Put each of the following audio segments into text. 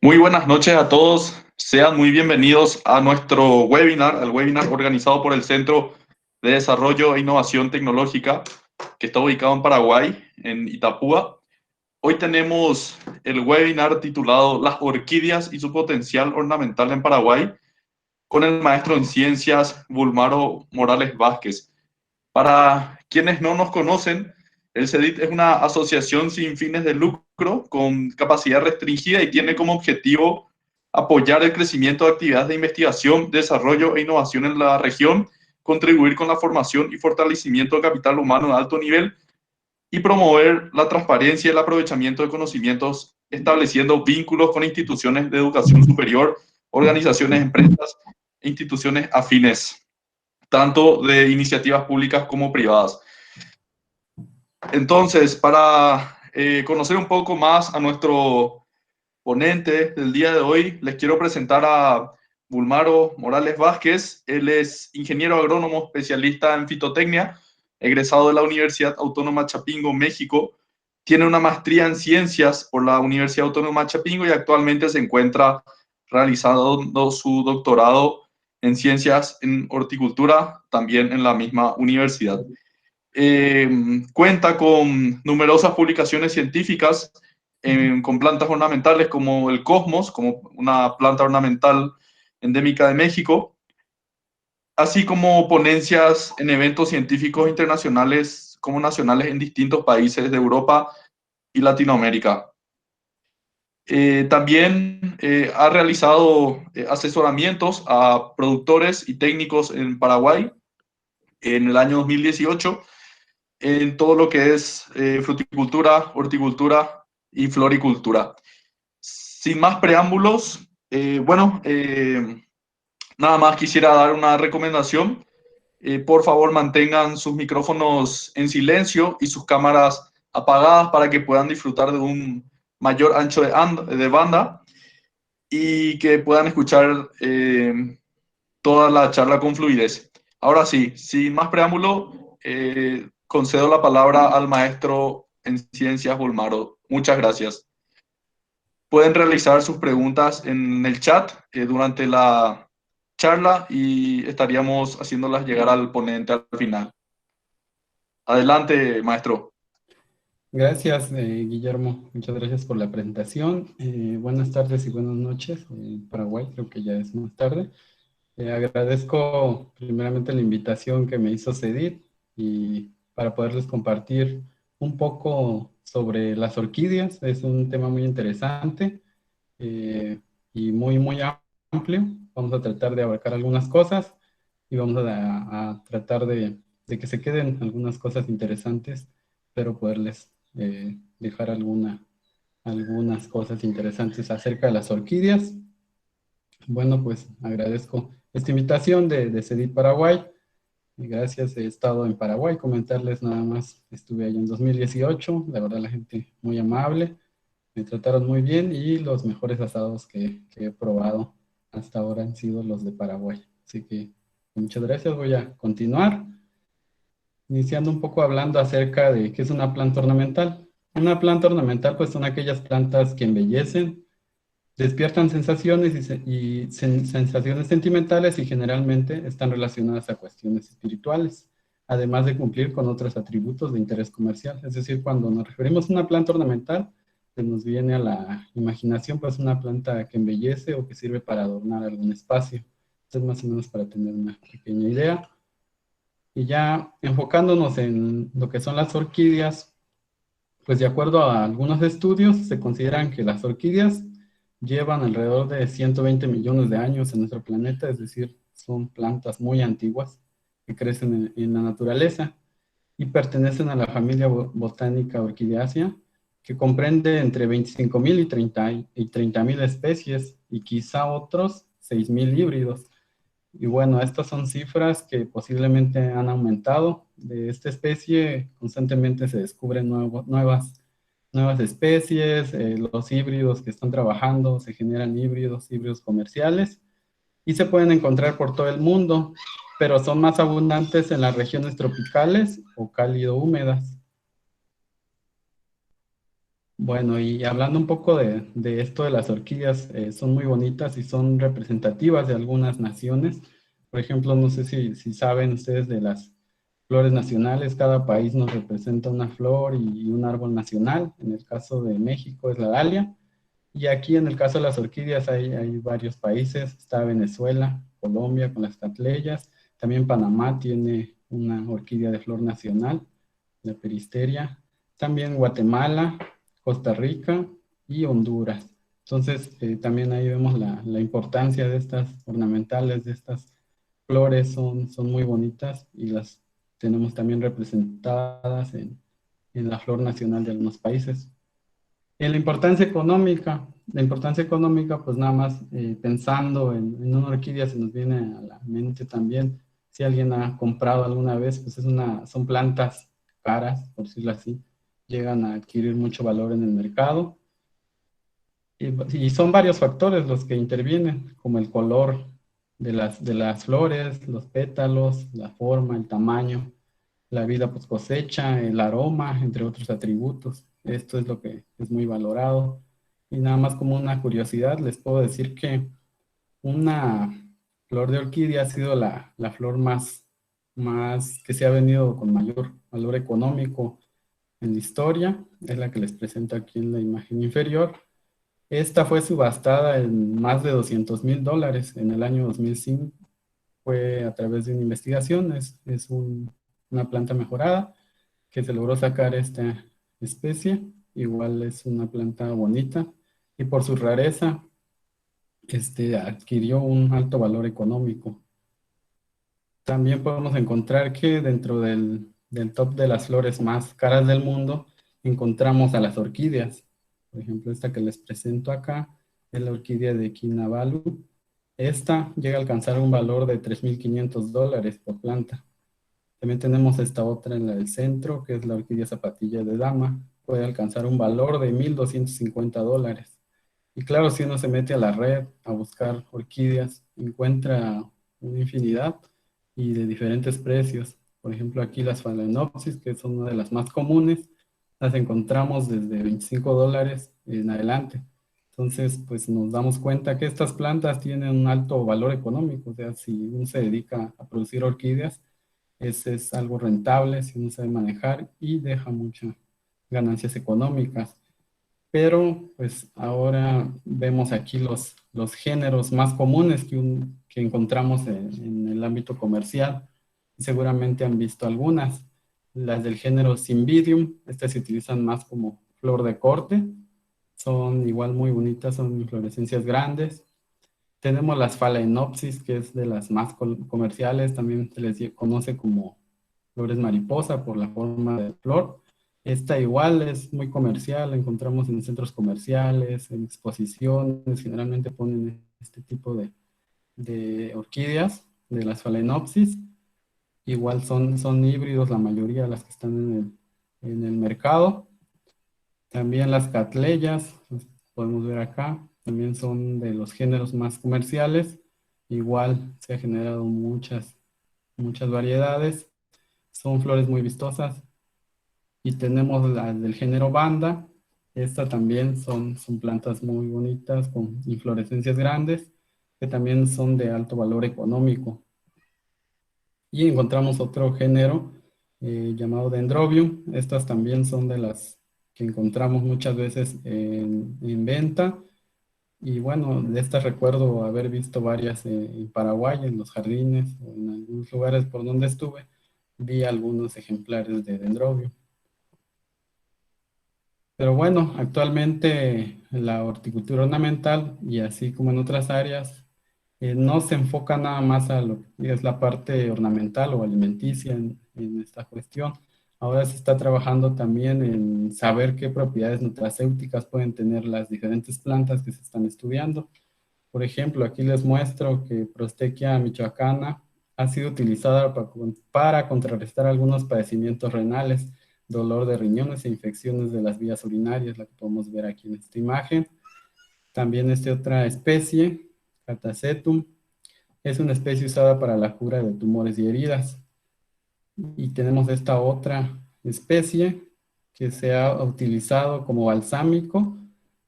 Muy buenas noches a todos. Sean muy bienvenidos a nuestro webinar, al webinar organizado por el Centro de Desarrollo e Innovación Tecnológica, que está ubicado en Paraguay, en Itapúa. Hoy tenemos el webinar titulado Las orquídeas y su potencial ornamental en Paraguay, con el maestro en ciencias Bulmaro Morales Vázquez. Para quienes no nos conocen, el CEDIT es una asociación sin fines de lucro con capacidad restringida y tiene como objetivo apoyar el crecimiento de actividades de investigación, desarrollo e innovación en la región, contribuir con la formación y fortalecimiento de capital humano de alto nivel y promover la transparencia y el aprovechamiento de conocimientos, estableciendo vínculos con instituciones de educación superior, organizaciones, empresas e instituciones afines, tanto de iniciativas públicas como privadas. Entonces, para conocer un poco más a nuestro ponente del día de hoy, les quiero presentar a Bulmaro Morales Vázquez. Él es ingeniero agrónomo especialista en fitotecnia, egresado de la Universidad Autónoma Chapingo, México. Tiene una maestría en ciencias por la Universidad Autónoma Chapingo y actualmente se encuentra realizando su doctorado en ciencias en horticultura, también en la misma universidad. Cuenta con numerosas publicaciones científicas con plantas ornamentales como el cosmos, como una planta ornamental endémica de México, así como ponencias en eventos científicos internacionales como nacionales en distintos países de Europa y Latinoamérica. También ha realizado asesoramientos a productores y técnicos en Paraguay en el año 2018 en todo lo que es fruticultura, horticultura y floricultura. Sin más preámbulos, nada más quisiera dar una recomendación. Por favor, mantengan sus micrófonos en silencio y sus cámaras apagadas para que puedan disfrutar de un mayor ancho de banda y que puedan escuchar toda la charla con fluidez. Ahora sí, sin más preámbulo, concedo la palabra al maestro en ciencias Bulmaro. Muchas gracias. Pueden realizar sus preguntas en el chat durante la charla y estaríamos haciéndolas llegar al ponente al final. Adelante, maestro. Gracias, Guillermo. Muchas gracias por la presentación. Buenas tardes y buenas noches. Paraguay, creo que ya es más tarde. Agradezco primeramente la invitación que me hizo CEDIT y para poderles compartir un poco sobre las orquídeas. Es un tema muy interesante y muy amplio. Vamos a tratar de abarcar algunas cosas y vamos a tratar de que se queden algunas cosas interesantes, pero poderles dejar algunas cosas interesantes acerca de las orquídeas. Bueno, pues agradezco esta invitación de CEDIT Paraguay. Gracias, he estado en Paraguay. Comentarles nada más, estuve ahí en 2018. La verdad, la gente muy amable, me trataron muy bien y los mejores asados que he probado hasta ahora han sido los de Paraguay. Así que muchas gracias. Voy a continuar. Iniciando un poco hablando acerca de qué es una planta ornamental. Una planta ornamental pues son aquellas plantas que embellecen, despiertan sensaciones sensaciones sentimentales y generalmente están relacionadas a cuestiones espirituales, además de cumplir con otros atributos de interés comercial. Es decir, cuando nos referimos a una planta ornamental, se nos viene a la imaginación pues una planta que embellece o que sirve para adornar algún espacio. Esto es más o menos para tener una pequeña idea. Y ya enfocándonos en lo que son las orquídeas, pues de acuerdo a algunos estudios, se consideran que las orquídeas llevan alrededor de 120 millones de años en nuestro planeta, es decir, son plantas muy antiguas que crecen en la naturaleza y pertenecen a la familia botánica Orchidaceae, que comprende entre 25.000 y 30.000 especies y quizá otros 6.000 híbridos. Y bueno, estas son cifras que posiblemente han aumentado. De esta especie constantemente se descubren nuevas especies, los híbridos que están trabajando, se generan híbridos comerciales y se pueden encontrar por todo el mundo, pero son más abundantes en las regiones tropicales o cálido húmedas. Bueno, y hablando un poco de esto de las orquídeas, son muy bonitas y son representativas de algunas naciones. Por ejemplo, no sé si saben ustedes de las flores nacionales, cada país nos representa una flor y un árbol nacional. En el caso de México es la dalia. Y aquí en el caso de las orquídeas hay varios países. Está Venezuela, Colombia con las catleyas. También Panamá tiene una orquídea de flor nacional, la peristeria. También Guatemala, Costa Rica y Honduras. Entonces, también ahí vemos la importancia de estas ornamentales, de estas flores, son muy bonitas y las tenemos también representadas en la flor nacional de algunos países. En la importancia económica, pues nada más pensando en una orquídea se nos viene a la mente también, si alguien ha comprado alguna vez, pues son plantas caras, por decirlo así, llegan a adquirir mucho valor en el mercado y son varios factores los que intervienen, como el color de las flores, los pétalos, la forma, el tamaño, la vida post cosecha, el aroma, entre otros atributos. Esto es lo que es muy valorado. Y nada más como una curiosidad, les puedo decir que una flor de orquídea ha sido la flor más que se ha venido con mayor valor económico en la historia. Es la que les presento aquí en la imagen inferior. Esta fue subastada en más de $200,000 en el año 2005. Fue a través de una investigación, una planta mejorada que se logró sacar esta especie. Igual es una planta bonita y por su rareza adquirió un alto valor económico. También podemos encontrar que dentro del top de las flores más caras del mundo encontramos a las orquídeas. Por ejemplo, esta que les presento acá es la orquídea de Kinabalu. Esta llega a alcanzar un valor de $3,500 por planta. También tenemos esta otra en la del centro, que es la orquídea zapatilla de dama. Puede alcanzar un valor de $1,250. Y claro, si uno se mete a la red a buscar orquídeas, encuentra una infinidad y de diferentes precios. Por ejemplo, aquí las Phalaenopsis, que son una de las más comunes, las encontramos desde $25 en adelante. Entonces, pues nos damos cuenta que estas plantas tienen un alto valor económico. O sea, si uno se dedica a producir orquídeas, es algo rentable si uno sabe manejar y deja muchas ganancias económicas. Pero pues ahora vemos aquí los géneros más comunes que encontramos en el ámbito comercial. Seguramente han visto algunas. Las del género Cymbidium, estas se utilizan más como flor de corte. Son igual muy bonitas, son inflorescencias grandes. Tenemos las Phalaenopsis, que es de las más comerciales, también se les conoce como flores mariposa por la forma de flor. Esta igual es muy comercial, la encontramos en centros comerciales, en exposiciones, generalmente ponen este tipo de orquídeas, de las Phalaenopsis. Igual son híbridos la mayoría de las que están en el mercado. También las catleyas, las podemos ver acá, también son de los géneros más comerciales. Igual se ha generado muchas variedades. Son flores muy vistosas. Y tenemos las del género banda. Estas también son plantas muy bonitas con inflorescencias grandes que también son de alto valor económico. Y encontramos otro género llamado Dendrobium. Estas también son de las que encontramos muchas veces en venta. Y bueno, de estas recuerdo haber visto varias en Paraguay, en los jardines o en algunos lugares por donde estuve. Vi algunos ejemplares de Dendrobium. Pero bueno, actualmente la horticultura ornamental y así como en otras áreas, no se enfoca nada más a lo que es la parte ornamental o alimenticia en esta cuestión. Ahora se está trabajando también en saber qué propiedades nutracéuticas pueden tener las diferentes plantas que se están estudiando. Por ejemplo, aquí les muestro que Prostechia michoacana ha sido utilizada para contrarrestar algunos padecimientos renales, dolor de riñones e infecciones de las vías urinarias, la que podemos ver aquí en esta imagen. También esta otra especie, Catasetum, es una especie usada para la cura de tumores y heridas. Y tenemos esta otra especie que se ha utilizado como balsámico,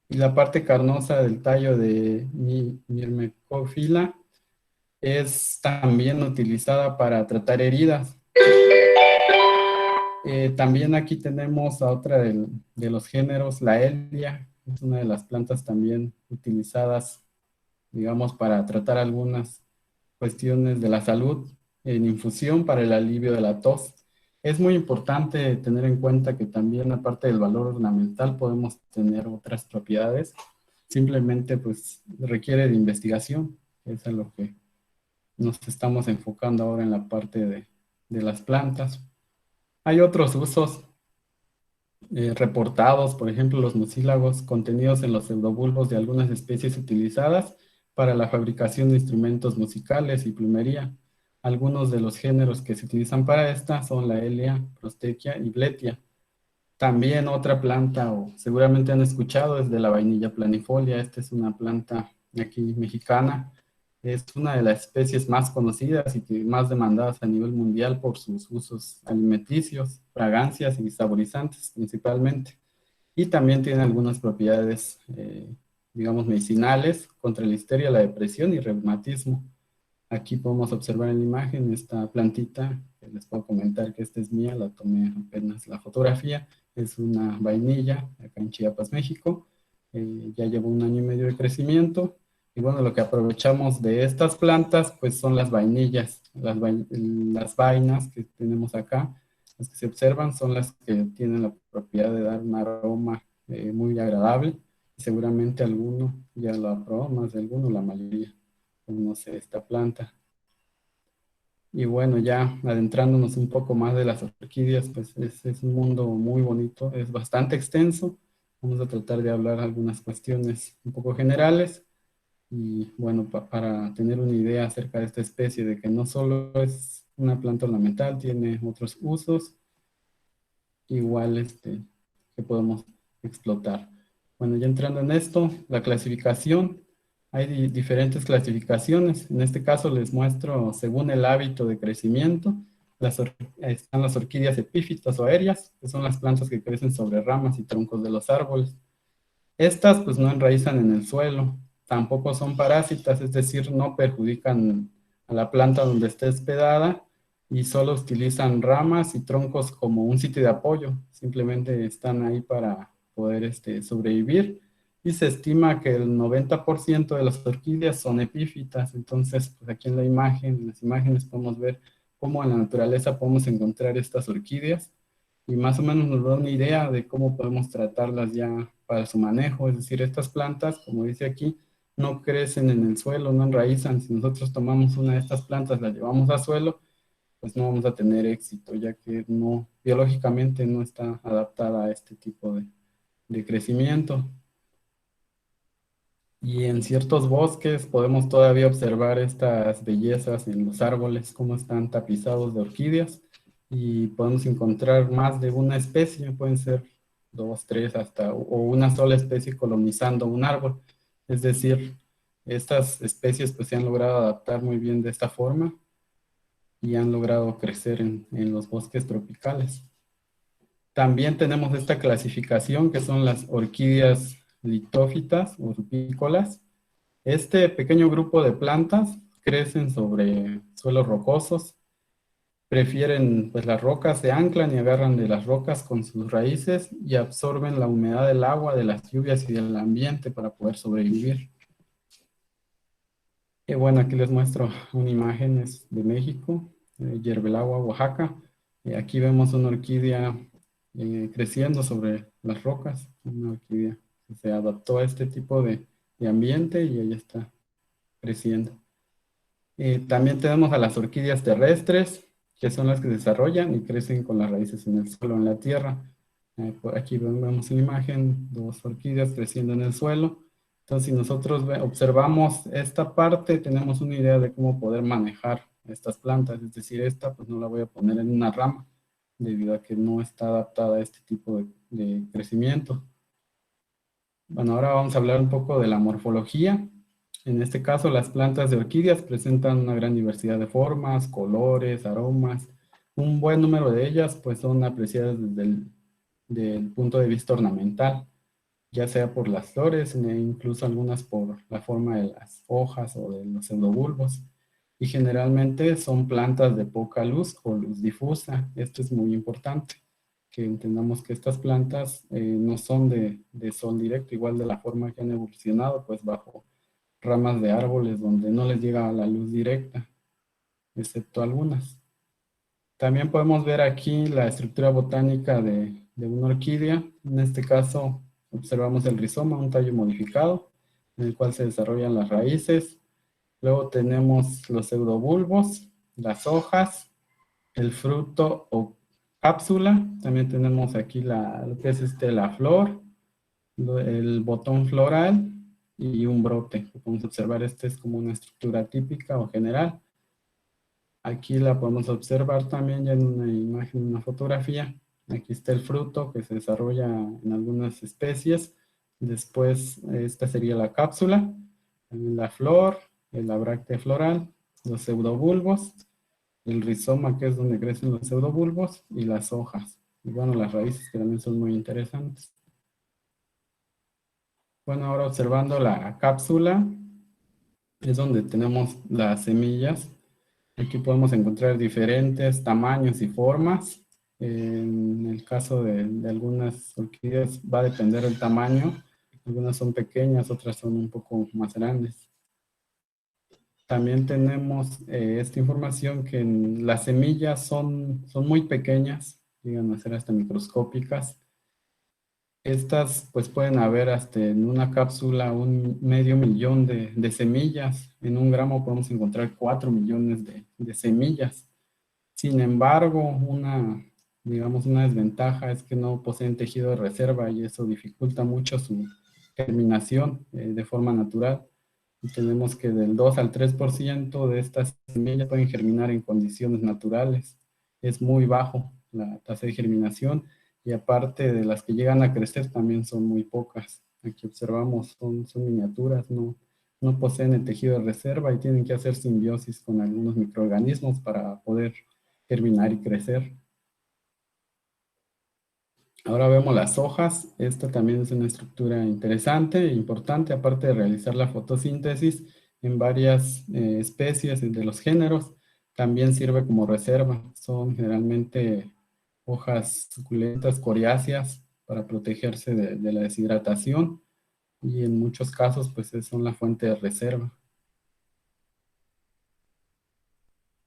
y la parte carnosa del tallo de Myrmecophila es también utilizada para tratar heridas. También aquí tenemos a otra de los géneros, la Elia, es una de las plantas también utilizadas, digamos, para tratar algunas cuestiones de la salud en infusión para el alivio de la tos. Es muy importante tener en cuenta que también, aparte del valor ornamental, podemos tener otras propiedades. Simplemente, pues, requiere de investigación. Es a lo que nos estamos enfocando ahora en la parte de las plantas. Hay otros usos reportados, por ejemplo, los mucílagos contenidos en los pseudobulbos de algunas especies utilizadas para la fabricación de instrumentos musicales y plumería. Algunos de los géneros que se utilizan para esta son la Elia, Prostechia y Bletia. También otra planta, o seguramente han escuchado, es de la vainilla planifolia. Esta es una planta aquí mexicana. Es una de las especies más conocidas y que más demandadas a nivel mundial por sus usos alimenticios, fragancias y saborizantes principalmente. Y también tiene algunas propiedades, digamos, medicinales contra la histeria, la depresión y reumatismo. Aquí podemos observar en la imagen esta plantita, que les puedo comentar que esta es mía, la tomé apenas la fotografía. Es una vainilla acá en Chiapas, México. Ya lleva 1 año y medio de crecimiento. Y bueno, lo que aprovechamos de estas plantas, pues son las vainillas. Las vainas que tenemos acá, las que se observan, son las que tienen la propiedad de dar un aroma muy agradable. Seguramente alguno ya lo ha probado, más de alguno, la mayoría conoce esta planta. Y bueno, ya adentrándonos un poco más de las orquídeas, pues es un mundo muy bonito, es bastante extenso. Vamos a tratar de hablar algunas cuestiones un poco generales y bueno, para tener una idea acerca de esta especie, de que no solo es una planta ornamental, tiene otros usos igual que podemos explotar. Bueno, ya entrando en esto, la clasificación. Hay diferentes clasificaciones. En este caso les muestro según el hábito de crecimiento. Están las orquídeas epífitas o aéreas, que son las plantas que crecen sobre ramas y troncos de los árboles. Estas pues no enraizan en el suelo, tampoco son parásitas, es decir, no perjudican a la planta donde esté hospedada y solo utilizan ramas y troncos como un sitio de apoyo. Simplemente están ahí para poder sobrevivir. Y se estima que el 90% de las orquídeas son epífitas. Entonces, pues aquí en la imagen, en las imágenes podemos ver cómo en la naturaleza podemos encontrar estas orquídeas. Y más o menos nos da una idea de cómo podemos tratarlas ya para su manejo. Es decir, estas plantas, como dice aquí, no crecen en el suelo, no enraizan. Si nosotros tomamos una de estas plantas, la llevamos al suelo, pues no vamos a tener éxito, ya que no, biológicamente no está adaptada a este tipo de crecimiento. Y en ciertos bosques podemos todavía observar estas bellezas en los árboles, cómo están tapizados de orquídeas, y podemos encontrar más de una especie, pueden ser dos, tres, hasta, o una sola especie colonizando un árbol. Es decir, estas especies pues se han logrado adaptar muy bien de esta forma y han logrado crecer en los bosques tropicales. También tenemos esta clasificación que son las orquídeas litófitas o rupícolas. Este pequeño grupo de plantas crecen sobre suelos rocosos, prefieren pues las rocas, se anclan y agarran de las rocas con sus raíces y absorben la humedad del agua, de las lluvias y del ambiente para poder sobrevivir. Y bueno, aquí les muestro una imagen es de México, Yerbelagua, Oaxaca. Aquí vemos una orquídea creciendo sobre las rocas, una orquídea que se adaptó a este tipo de ambiente y ella está creciendo. También tenemos a las orquídeas terrestres, que son las que desarrollan y crecen con las raíces en el suelo, en la tierra. Por aquí vemos una imagen, dos orquídeas creciendo en el suelo. Entonces, si nosotros observamos esta parte, tenemos una idea de cómo poder manejar estas plantas. Es decir, esta pues no la voy a poner en una rama, debido a que no está adaptada a este tipo de crecimiento. Bueno, ahora vamos a hablar un poco de la morfología. En este caso, las plantas de orquídeas presentan una gran diversidad de formas, colores, aromas. Un buen número de ellas pues son apreciadas desde del punto de vista ornamental, ya sea por las flores, e incluso algunas por la forma de las hojas o de los pseudobulbos. Y generalmente son plantas de poca luz o luz difusa. Esto es muy importante, que entendamos que estas plantas no son de sol directo, igual de la forma que han evolucionado, pues bajo ramas de árboles donde no les llega la luz directa, excepto algunas. También podemos ver aquí la estructura botánica de una orquídea. En este caso observamos el rizoma, un tallo modificado, en el cual se desarrollan las raíces. Luego tenemos los pseudobulbos, las hojas, el fruto o cápsula. También tenemos aquí lo que es la flor, el botón floral y un brote. Podemos observar, este es como una estructura típica o general. Aquí la podemos observar también ya en una imagen, una fotografía. Aquí está el fruto que se desarrolla en algunas especies. Después, esta sería la cápsula, también la flor, la bráctea floral, los pseudobulbos, el rizoma, que es donde crecen los pseudobulbos, y las hojas. Y bueno, las raíces que también son muy interesantes. Bueno, ahora observando la cápsula, es donde tenemos las semillas. Aquí podemos encontrar diferentes tamaños y formas. En el caso de algunas orquídeas va a depender del tamaño. Algunas son pequeñas, otras son un poco más grandes. También tenemos esta información que las semillas son muy pequeñas, llegan a ser hasta microscópicas. Estas pues pueden haber hasta en una cápsula un medio millón de semillas. En un gramo podemos encontrar 4 millones de semillas. Sin embargo, digamos, una desventaja es que no poseen tejido de reserva y eso dificulta mucho su germinación de forma natural. Y tenemos que del 2 al 3% de estas semillas pueden germinar en condiciones naturales. Es muy bajo la tasa de germinación y aparte de las que llegan a crecer también son muy pocas. Aquí observamos, son miniaturas, no poseen el tejido de reserva y tienen que hacer simbiosis con algunos microorganismos para poder germinar y crecer. Ahora vemos las hojas. Esta también es una estructura interesante e importante, aparte de realizar la fotosíntesis en varias especies de los géneros, también sirve como reserva. Son generalmente hojas suculentas, coriáceas, para protegerse de la deshidratación y en muchos casos pues son la fuente de reserva.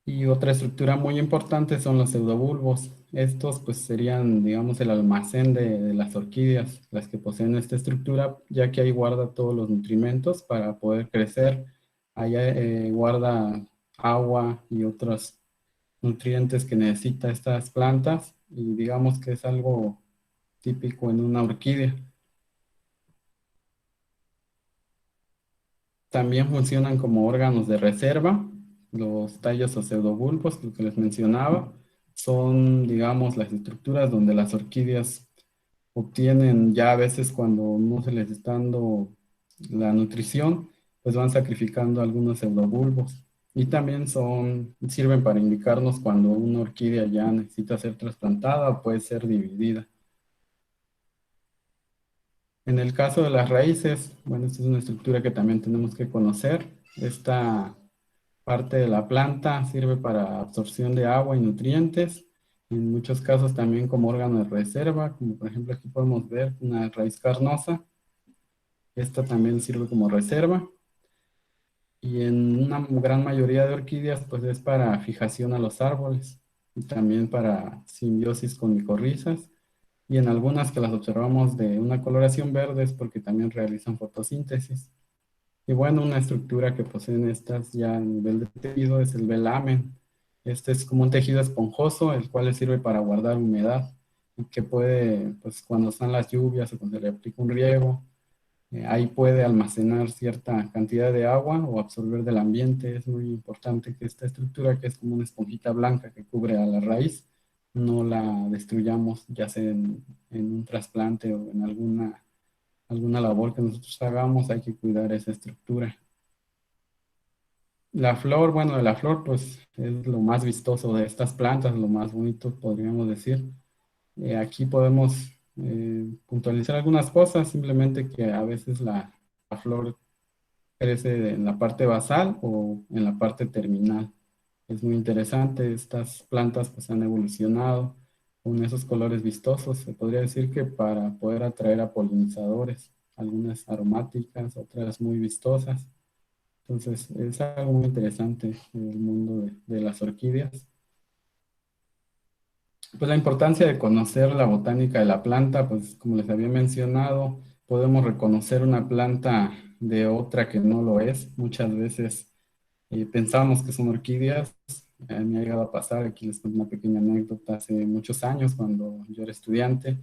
Y otra estructura muy importante son los pseudobulbos. Estos pues serían, digamos, el almacén de las orquídeas, las que poseen esta estructura, ya que ahí guarda todos los nutrimentos para poder crecer. Ahí guarda agua y otros nutrientes que necesita estas plantas y digamos que es algo típico en una orquídea. También funcionan como órganos de reserva. Los tallos o pseudobulbos, lo que les mencionaba, son, digamos, las estructuras donde las orquídeas obtienen ya a veces cuando no se les está dando la nutrición, pues van sacrificando algunos pseudobulbos. Y también sirven para indicarnos cuando una orquídea ya necesita ser trasplantada o puede ser dividida. En el caso de las raíces, bueno, esta es una estructura que también tenemos que conocer. Esta parte de la planta sirve para absorción de agua y nutrientes. En muchos casos también como órgano de reserva, como por ejemplo aquí podemos ver una raíz carnosa. Esta también sirve como reserva. Y en una gran mayoría de orquídeas pues es para fijación a los árboles y también para simbiosis con micorrizas. Y en algunas que las observamos de una coloración verde es porque también realizan fotosíntesis. Y bueno, una estructura que poseen estas ya a nivel de tejido es el velamen. Este es como un tejido esponjoso, el cual le sirve para guardar humedad y que puede, pues cuando están las lluvias o cuando se le aplica un riego, ahí puede almacenar cierta cantidad de agua o absorber del ambiente. Es muy importante que esta estructura, que es como una esponjita blanca que cubre a la raíz, no la destruyamos, ya sea en un trasplante o en alguna labor que nosotros hagamos, hay que cuidar esa estructura. La flor, bueno, la flor pues es lo más vistoso de estas plantas, lo más bonito podríamos decir. Aquí podemos puntualizar algunas cosas, simplemente que a veces la flor crece en la parte basal o en la parte terminal. Es muy interesante, estas plantas pues han evolucionado con esos colores vistosos. Se podría decir que para poder atraer a polinizadores, algunas aromáticas, otras muy vistosas. Entonces es algo muy interesante en el mundo de las orquídeas. Pues la importancia de conocer la botánica de la planta, pues como les había mencionado, podemos reconocer una planta de otra que no lo es. Muchas veces pensábamos que son orquídeas. Me ha llegado a pasar, aquí les cuento una pequeña anécdota, hace muchos años cuando yo era estudiante,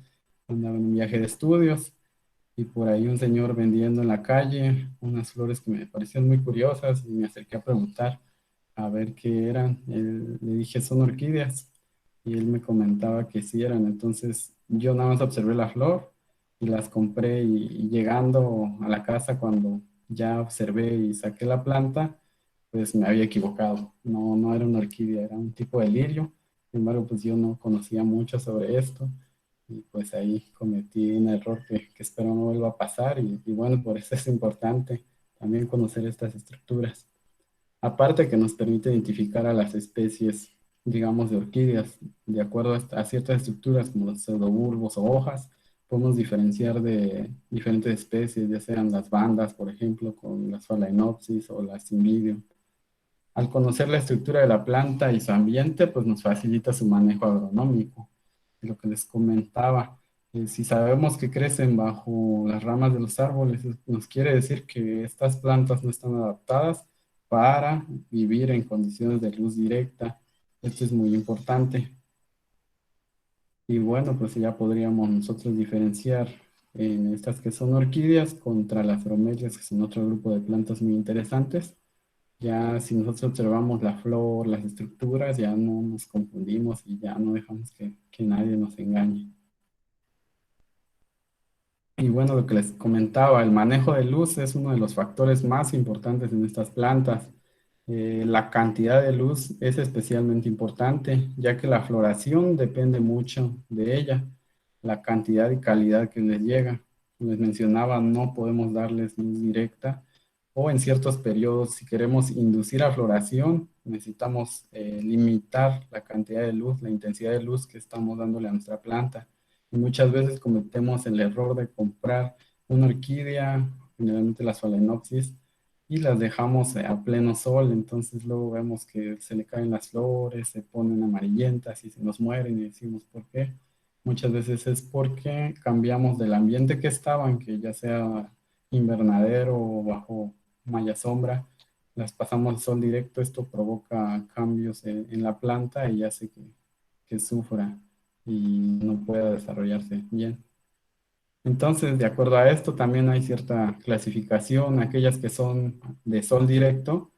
andaba en un viaje de estudios y por ahí un señor vendiendo en la calle unas flores que me parecían muy curiosas y me acerqué a preguntar a ver qué eran. Le dije, son orquídeas y él me comentaba que sí eran. Entonces yo nada más observé la flor y las compré y llegando a la casa cuando ya observé y saqué la planta, pues me había equivocado. No, no era una orquídea, era un tipo de lirio. Sin embargo, pues yo no conocía mucho sobre esto y pues ahí cometí un error que espero no vuelva a pasar y bueno, por eso es importante también conocer estas estructuras. Aparte que nos permite identificar a las especies, digamos, de orquídeas, de acuerdo a ciertas estructuras como los pseudobulbos o hojas, podemos diferenciar de diferentes especies, ya sean las bandas, por ejemplo, con las Phalaenopsis o las Cymbidium. Al conocer la estructura de la planta y su ambiente, pues nos facilita su manejo agronómico. Y lo que les comentaba, si sabemos que crecen bajo las ramas de los árboles, nos quiere decir que estas plantas no están adaptadas para vivir en condiciones de luz directa. Esto es muy importante. Y bueno, pues ya podríamos nosotros diferenciar en estas que son orquídeas contra las bromelias, que son otro grupo de plantas muy interesantes. Ya si nosotros observamos la flor, las estructuras, ya no nos confundimos y ya no dejamos que nadie nos engañe. Y bueno, lo que les comentaba, el manejo de luz es uno de los factores más importantes en estas plantas. La cantidad de luz es especialmente importante, ya que la floración depende mucho de ella, la cantidad y calidad que les llega. Como les mencionaba, no podemos darles luz directa o en ciertos periodos, si queremos inducir a floración, necesitamos limitar la cantidad de luz, la intensidad de luz que estamos dándole a nuestra planta. Y muchas veces cometemos el error de comprar una orquídea, generalmente las Phalaenopsis, y las dejamos a pleno sol, entonces luego vemos que se le caen las flores, se ponen amarillentas y se nos mueren y decimos ¿por qué? Muchas veces es porque cambiamos del ambiente que estaban, que ya sea invernadero o bajo malla sombra, las pasamos al sol directo, esto provoca cambios en la planta y hace que sufra y no pueda desarrollarse bien. Entonces, de acuerdo a esto, también hay cierta clasificación, aquellas que son de sol directo,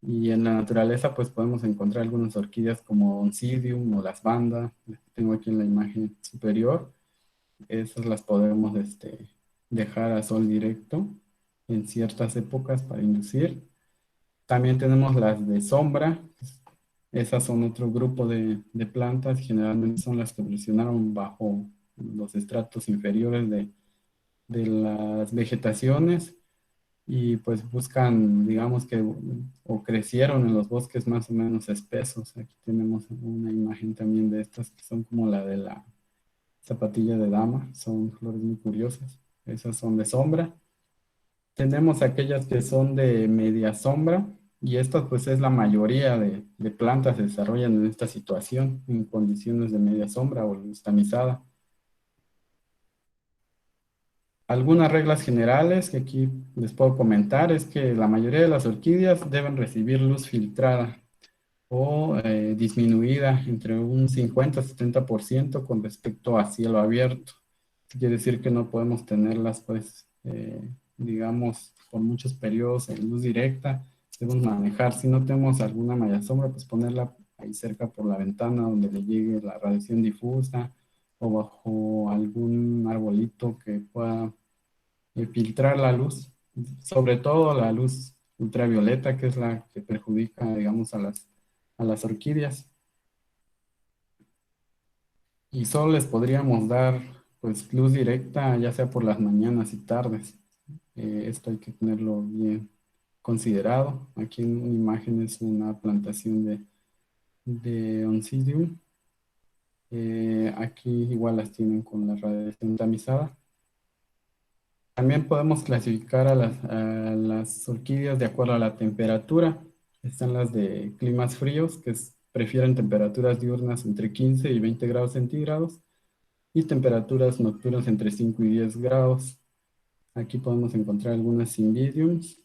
y en la naturaleza pues podemos encontrar algunas orquídeas como Oncidium o las bandas, que tengo aquí en la imagen superior, esas las podemos dejar a sol directo en ciertas épocas para inducir. También tenemos las de sombra, esas son otro grupo de plantas, generalmente son las que evolucionaron bajo los estratos inferiores de las vegetaciones y pues buscan, digamos que, o crecieron en los bosques más o menos espesos. Aquí tenemos una imagen también de estas que son como la de la zapatilla de dama, son flores muy curiosas. Esas son de sombra. Tenemos aquellas que son de media sombra y estas pues es la mayoría de plantas se desarrollan en esta situación, en condiciones de media sombra o luz tamizada. Algunas reglas generales que aquí les puedo comentar es que la mayoría de las orquídeas deben recibir luz filtrada o disminuida entre un 50 a 70% con respecto a cielo abierto. Quiere decir que no podemos tenerlas, pues, digamos, por muchos periodos en luz directa. Debemos manejar, si no tenemos alguna malla sombra, pues ponerla ahí cerca por la ventana donde le llegue la radiación difusa o bajo algún arbolito que pueda filtrar la luz, sobre todo la luz ultravioleta, que es la que perjudica, digamos, a las orquídeas. Y solo les podríamos dar pues luz directa, ya sea por las mañanas y tardes. Esto hay que tenerlo bien considerado. Aquí en una imagen es una plantación de Oncidium. Aquí igual las tienen con la radiación tamizada. También podemos clasificar a las orquídeas de acuerdo a la temperatura. Están las de climas fríos, que prefieren temperaturas diurnas entre 15 y 20 grados centígrados y temperaturas nocturnas entre 5 y 10 grados. Aquí podemos encontrar algunas Cymbidiums.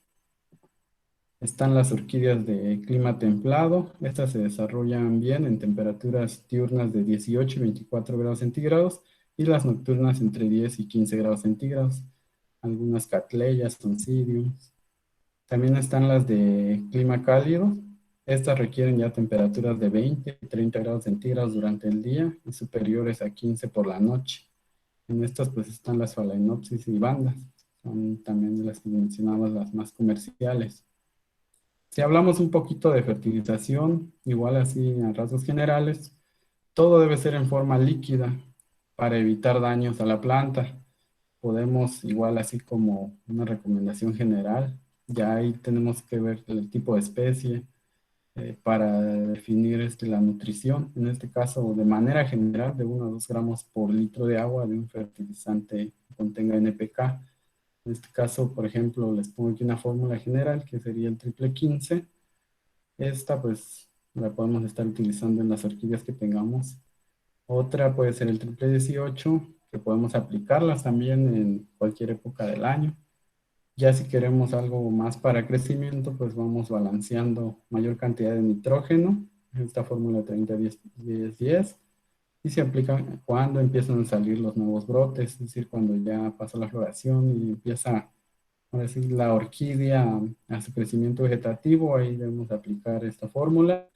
Están las orquídeas de clima templado. Estas se desarrollan bien en temperaturas diurnas de 18 y 24 grados centígrados y las nocturnas entre 10 y 15 grados centígrados. Algunas Cattleyas, Oncidiums. También están las de clima cálido. Estas requieren ya temperaturas de 20 y 30 grados centígrados durante el día y superiores a 15 por la noche. En estas pues están las Phalaenopsis y bandas. Son también de las que mencionamos las más comerciales. Si hablamos un poquito de fertilización, igual así a rasgos generales, todo debe ser en forma líquida para evitar daños a la planta. Podemos, igual así como una recomendación general, ya ahí tenemos que ver el tipo de especie para definir la nutrición. En este caso, de manera general, de 1 a 2 gramos por litro de agua de un fertilizante que contenga NPK. En este caso, por ejemplo, les pongo aquí una fórmula general que sería el triple 15. Esta pues la podemos estar utilizando en las orquídeas que tengamos. Otra puede ser el triple 18, que podemos aplicarlas también en cualquier época del año. Ya si queremos algo más para crecimiento, pues vamos balanceando mayor cantidad de nitrógeno, esta fórmula 30-10-10-10, y se aplica cuando empiezan a salir los nuevos brotes, es decir, cuando ya pasa la floración y empieza, a decir, la orquídea a su crecimiento vegetativo, ahí debemos aplicar esta fórmula.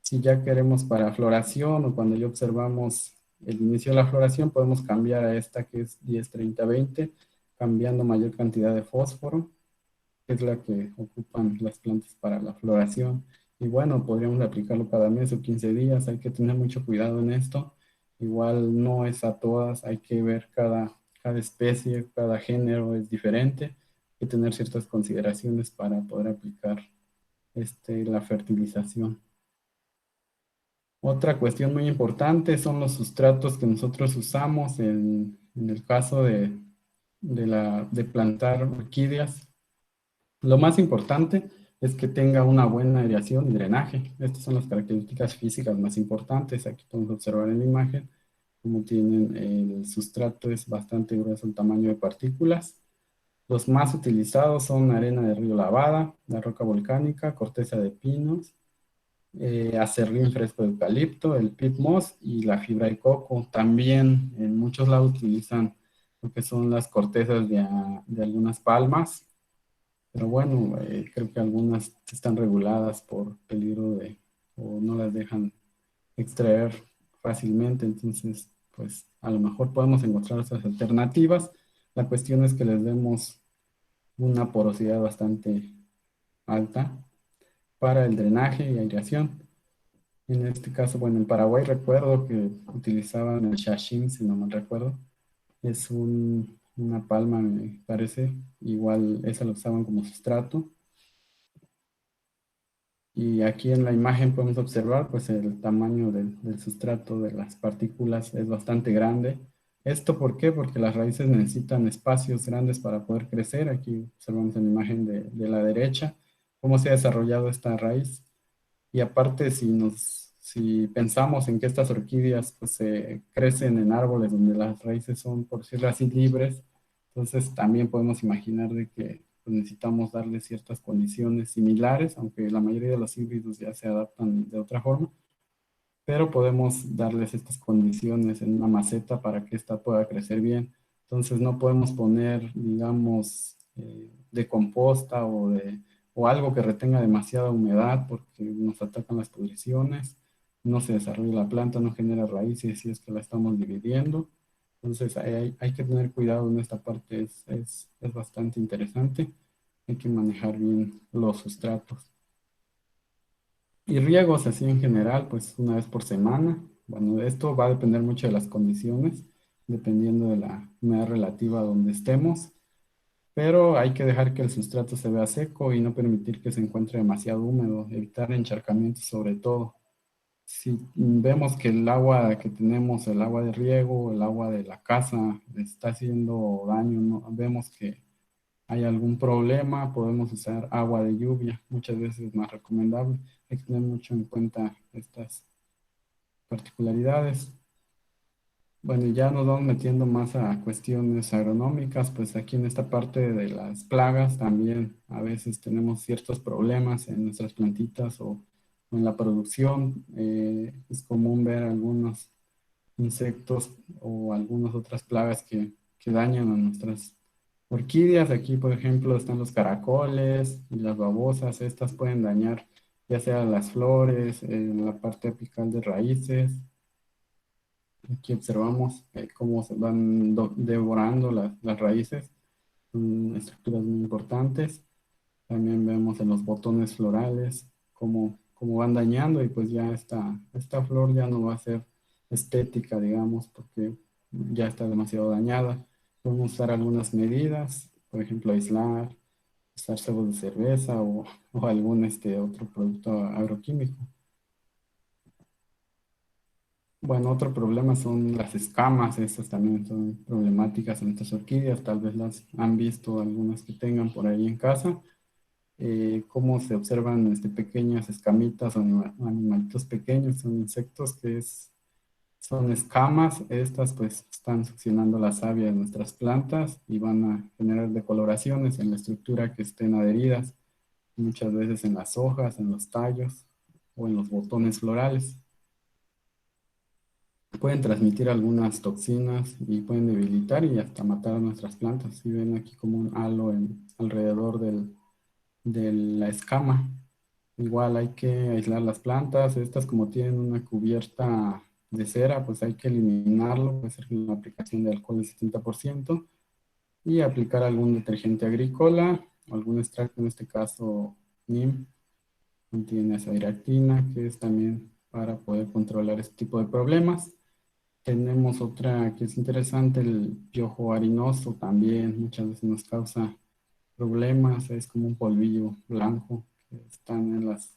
Si ya queremos para floración o cuando ya observamos el inicio de la floración, podemos cambiar a esta que es 10-30-20, cambiando mayor cantidad de fósforo, que es la que ocupan las plantas para la floración. Y bueno, podríamos aplicarlo cada mes o 15 días, hay que tener mucho cuidado en esto. Igual no es a todas, hay que ver cada especie, cada género es diferente, hay que tener ciertas consideraciones para poder aplicar la fertilización. Otra cuestión muy importante son los sustratos que nosotros usamos en el caso de plantar orquídeas. Lo más importante es que tenga una buena aireación y drenaje. Estas son las características físicas más importantes. Aquí podemos observar en la imagen cómo tienen el sustrato, es bastante grueso el tamaño de partículas. Los más utilizados son arena de río lavada, la roca volcánica, corteza de pinos, acerrín fresco de eucalipto, el peat moss y la fibra de coco. También en muchos lados utilizan lo que son las cortezas de algunas palmas, pero bueno, creo que algunas están reguladas por peligro o no las dejan extraer fácilmente, entonces pues a lo mejor podemos encontrar otras alternativas. La cuestión es que les demos una porosidad bastante alta para el drenaje y aireación. En este caso, bueno, en Paraguay recuerdo que utilizaban el Shashin, si no mal recuerdo. Es una palma, me parece. Igual esa lo usaban como sustrato. Y aquí en la imagen podemos observar pues el tamaño del sustrato de las partículas es bastante grande. ¿Esto por qué? Porque las raíces necesitan espacios grandes para poder crecer. Aquí observamos en la imagen de la derecha cómo se ha desarrollado esta raíz. Y aparte, si pensamos en que estas orquídeas pues, crecen en árboles donde las raíces son, por decirlo así, libres, entonces también podemos imaginar de que pues, necesitamos darle ciertas condiciones similares, aunque la mayoría de los híbridos ya se adaptan de otra forma, pero podemos darles estas condiciones en una maceta para que ésta pueda crecer bien. Entonces no podemos poner, digamos, de composta o algo que retenga demasiada humedad porque nos atacan las pudriciones, no se desarrolla la planta, no genera raíces si es que la estamos dividiendo. Entonces hay que tener cuidado en esta parte, es bastante interesante. Hay que manejar bien los sustratos. Y riegos así en general, pues 1 vez por semana. Bueno, esto va a depender mucho de las condiciones. dependiendo de la humedad relativa donde estemos, pero hay que dejar que el sustrato se vea seco y no permitir que se encuentre demasiado húmedo, evitar encharcamientos sobre todo. Si vemos que el agua que tenemos, el agua de riego, el agua de la casa, le está haciendo daño, vemos que hay algún problema, podemos usar agua de lluvia, muchas veces es más recomendable. Hay que tener mucho en cuenta estas particularidades. Bueno, y ya nos vamos metiendo más a cuestiones agronómicas, pues aquí en esta parte de las plagas también a veces tenemos ciertos problemas en nuestras plantitas o en la producción. Es común ver algunos insectos o algunas otras plagas que dañan a nuestras orquídeas. Aquí, por ejemplo, están los caracoles y las babosas. Estas pueden dañar ya sea las flores, la parte apical de raíces. Aquí observamos cómo se van devorando las raíces, son estructuras muy importantes. También vemos en los botones florales cómo van dañando y pues ya esta flor ya no va a ser estética, digamos, porque ya está demasiado dañada. Podemos usar algunas medidas, por ejemplo, usar cebos de cerveza o algún otro producto agroquímico. Bueno, otro problema son las escamas, estas también son problemáticas en estas orquídeas, tal vez las han visto algunas que tengan por ahí en casa, cómo se observan pequeñas escamitas o animalitos pequeños, son insectos son escamas, estas pues están succionando la savia de nuestras plantas y van a generar decoloraciones en la estructura que estén adheridas, muchas veces en las hojas, en los tallos o en los botones florales. Pueden transmitir algunas toxinas y pueden debilitar y hasta matar a nuestras plantas. Si ven aquí como un halo alrededor de la escama. Igual hay que aislar las plantas. Estas como tienen una cubierta de cera, pues hay que eliminarlo. Puede ser con la aplicación de alcohol del 70% y aplicar algún detergente agrícola, algún extracto, en este caso NIM, contiene azadiractina, que es también para poder controlar este tipo de problemas. Tenemos otra que es interesante, el piojo harinoso también muchas veces nos causa problemas, es como un polvillo blanco que están en las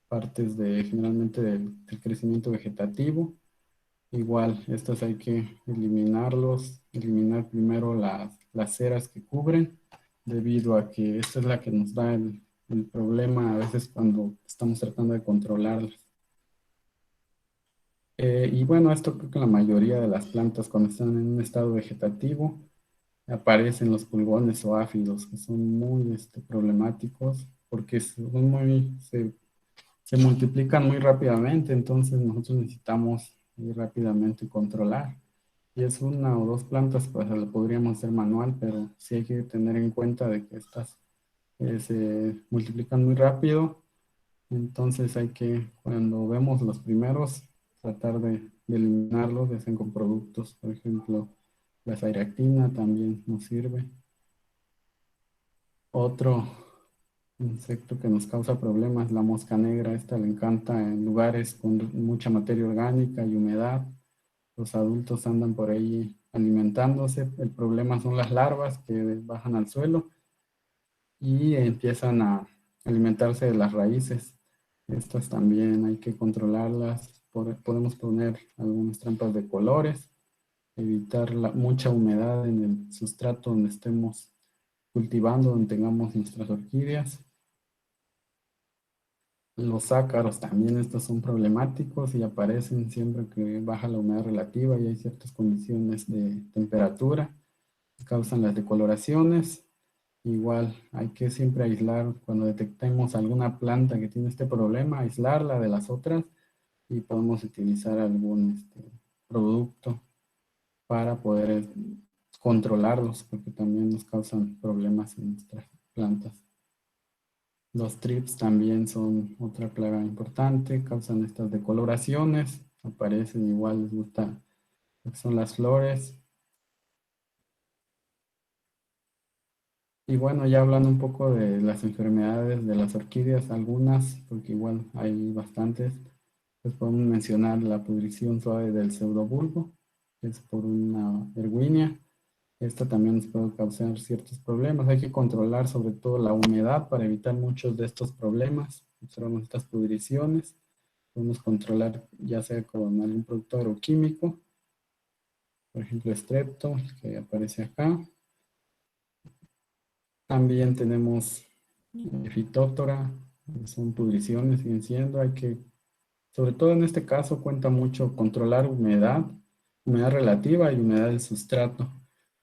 partes generalmente del crecimiento vegetativo. Igual, estos hay que eliminarlos, eliminar primero las ceras que cubren, debido a que esta es la que nos da el problema a veces cuando estamos tratando de controlarlas. Y bueno, esto creo que la mayoría de las plantas cuando están en un estado vegetativo aparecen los pulgones o áfidos, que son muy problemáticos porque se multiplican muy rápidamente, entonces nosotros necesitamos ir rápidamente controlar. Y es una o dos plantas, pues lo podríamos hacer manual, pero sí hay que tener en cuenta de que estas se multiplican muy rápido. Entonces hay que, cuando vemos los primeros, tratar de eliminarlos, ya sean con productos, por ejemplo, la azadiractina también nos sirve. Otro insecto que nos causa problemas, la mosca negra, esta le encanta en lugares con mucha materia orgánica y humedad. Los adultos andan por ahí alimentándose. El problema son las larvas que bajan al suelo y empiezan a alimentarse de las raíces. Estas también hay que controlarlas. Podemos poner algunas trampas de colores, evitar mucha humedad en el sustrato donde estemos cultivando, donde tengamos nuestras orquídeas. Los ácaros también, estos son problemáticos y aparecen siempre que baja la humedad relativa y hay ciertas condiciones de temperatura que causan las decoloraciones. Igual hay que siempre aislar cuando detectemos alguna planta que tiene este problema, aislarla de las otras y podemos utilizar algún producto para poder controlarlos porque también nos causan problemas en nuestras plantas. Los trips también son otra plaga importante, causan estas decoloraciones, aparecen igual, les gusta lo que son las flores. Y bueno, ya hablando un poco de las enfermedades de las orquídeas, algunas, porque igual hay bastantes, pues podemos mencionar la pudrición suave del pseudobulbo. que es por una erwinia. Esta también nos puede causar ciertos problemas. Hay que controlar sobre todo la humedad para evitar muchos de estos problemas. Observamos estas pudriciones. Podemos controlar ya sea con algún producto agroquímico, por ejemplo, Strepto, que aparece acá. También tenemos Phytophthora, son pudriciones, siguen siendo. Hay que, sobre todo en este caso, cuenta mucho controlar humedad, humedad relativa y humedad del sustrato,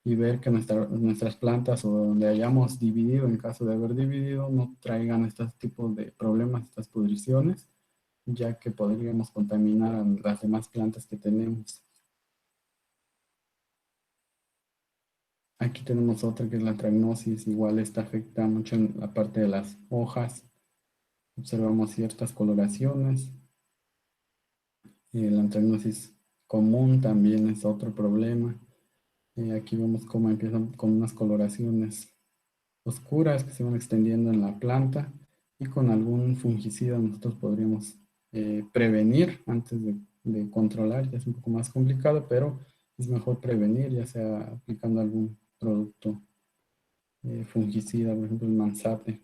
y ver que nuestras plantas o donde hayamos dividido, en caso de haber dividido, no traigan estos tipos de problemas, estas pudriciones, ya que podríamos contaminar a las demás plantas que tenemos. Aquí tenemos otra que es la triagnosis, igual esta afecta mucho en la parte de las hojas. Observamos ciertas coloraciones. La triagnosis común también es otro problema. Aquí vemos cómo empiezan con unas coloraciones oscuras que se van extendiendo en la planta, y con algún fungicida nosotros podríamos prevenir antes de controlar. Ya es un poco más complicado, pero es mejor prevenir, ya sea aplicando algún producto fungicida, por ejemplo el Mansate.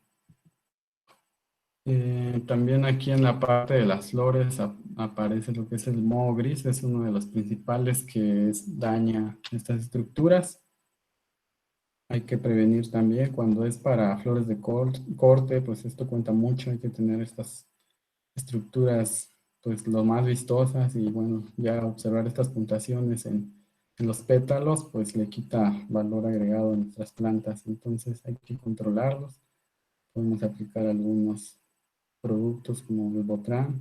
También aquí en la parte de las flores aparece lo que es el moho gris, es uno de los principales que daña estas estructuras. Hay que prevenir también cuando es para flores de corte, pues esto cuenta mucho. Hay que tener estas estructuras pues lo más vistosas, y bueno, ya observar estas puntuaciones en los pétalos pues le quita valor agregado a nuestras plantas. Entonces hay que controlarlos. Podemos aplicar algunos productos como el Botran,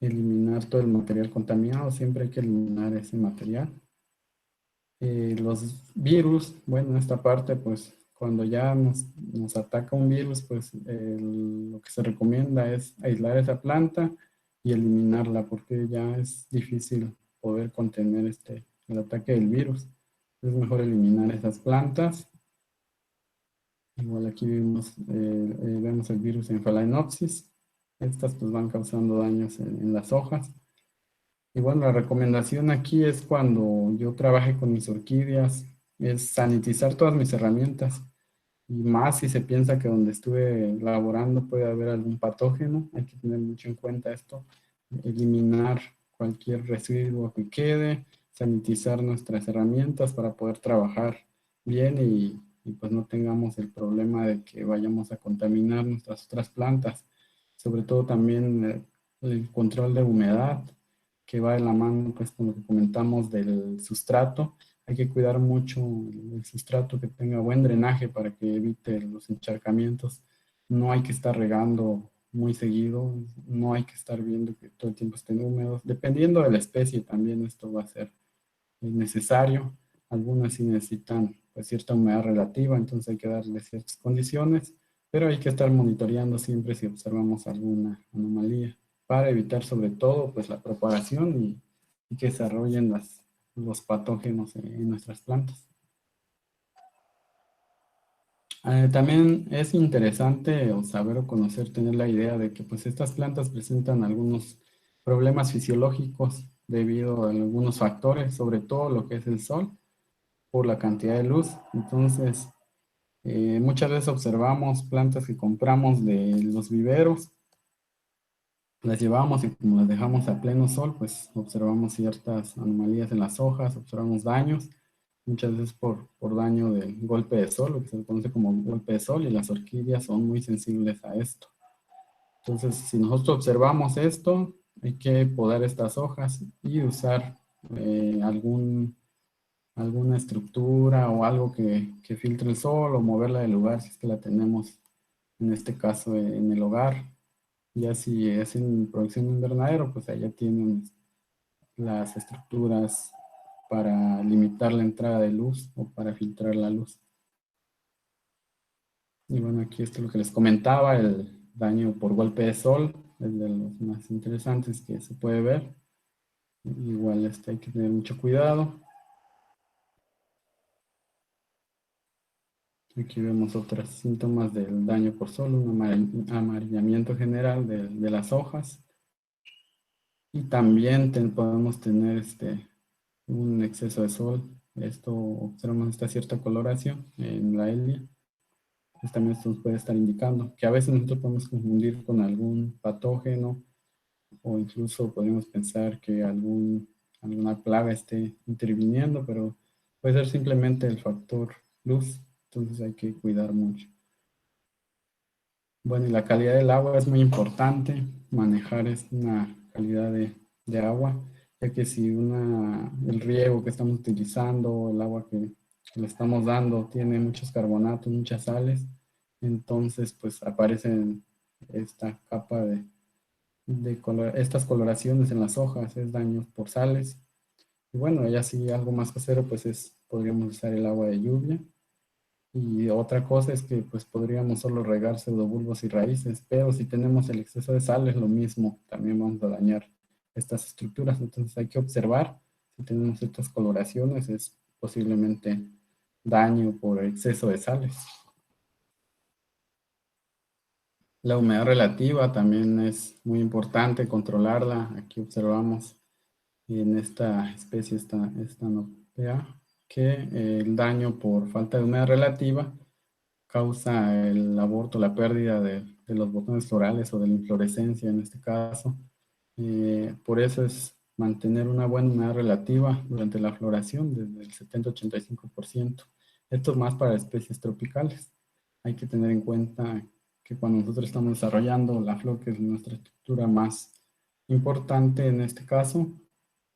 eliminar todo el material contaminado. Siempre hay que eliminar ese material. Los virus, bueno, esta parte, pues cuando ya nos ataca un virus, pues lo que se recomienda es aislar esa planta y eliminarla, porque ya es difícil poder contener el ataque del virus. Es mejor eliminar esas plantas. Igual aquí vemos el virus en Phalaenopsis. Estas pues van causando daños en las hojas. Y bueno, la recomendación aquí es cuando yo trabaje con mis orquídeas, es sanitizar todas mis herramientas. Y más si se piensa que donde estuve laborando puede haber algún patógeno, hay que tener mucho en cuenta esto. Eliminar cualquier residuo que quede, sanitizar nuestras herramientas para poder trabajar bien, y pues no tengamos el problema de que vayamos a contaminar nuestras otras plantas. Sobre todo también el control de humedad, que va de la mano pues con lo que comentamos del sustrato. Hay que cuidar mucho el sustrato, que tenga buen drenaje para que evite los encharcamientos. No hay que estar regando muy seguido, no hay que estar viendo que todo el tiempo estén húmedos. Dependiendo de la especie también esto va a ser necesario. Algunas sí necesitan pues cierta humedad relativa, entonces hay que darle ciertas condiciones, pero hay que estar monitoreando siempre si observamos alguna anomalía, para evitar sobre todo pues la propagación y que desarrollen los patógenos en nuestras plantas. También es interesante o saber o conocer, tener la idea de que pues estas plantas presentan algunos problemas fisiológicos debido a algunos factores, sobre todo lo que es el sol, por la cantidad de luz. Entonces, muchas veces observamos plantas que compramos de los viveros, las llevamos y como las dejamos a pleno sol, pues observamos ciertas anomalías en las hojas, observamos daños, muchas veces por daño del golpe de sol, lo que se le conoce como golpe de sol, y las orquídeas son muy sensibles a esto. Entonces, si nosotros observamos esto, hay que podar estas hojas y usar alguna estructura o algo que filtre el sol, o moverla del lugar si es que la tenemos, en este caso en el hogar. Ya si es en producción de invernadero, pues allá tienen las estructuras para limitar la entrada de luz o para filtrar la luz. Y bueno, aquí esto es lo que les comentaba, el daño por golpe de sol, es de los más interesantes que se puede ver. Igual hay que tener mucho cuidado. Aquí vemos otros síntomas del daño por sol, un amarillamiento general de las hojas. Y también podemos tener un exceso de sol. Esto observamos esta cierta coloración en la Elia. Pues también esto nos puede estar indicando que a veces nosotros podemos confundir con algún patógeno o incluso podemos pensar que alguna plaga esté interviniendo, pero puede ser simplemente el factor luz, entonces hay que cuidar mucho. Bueno, y la calidad del agua es muy importante, manejar una calidad de agua, ya que si el riego que estamos utilizando, el agua que le estamos dando tiene muchos carbonatos, muchas sales, entonces pues aparecen esta capa estas coloraciones en las hojas, es daño por sales. Y bueno, ya si algo más casero, pues podríamos usar el agua de lluvia. Y otra cosa es que pues podríamos solo regar pseudobulbos y raíces, pero si tenemos el exceso de sal es lo mismo, también vamos a dañar estas estructuras. Entonces hay que observar si tenemos estas coloraciones, es posiblemente daño por exceso de sales. La humedad relativa también es muy importante controlarla. Aquí observamos en esta especie, esta nopea, que el daño por falta de humedad relativa causa el aborto, la pérdida de los botones florales o de la inflorescencia en este caso. Por eso es mantener una buena humedad relativa durante la floración desde el 70-85%. Esto es más para especies tropicales. Hay que tener en cuenta que cuando nosotros estamos desarrollando la flor, que es nuestra estructura más importante en este caso,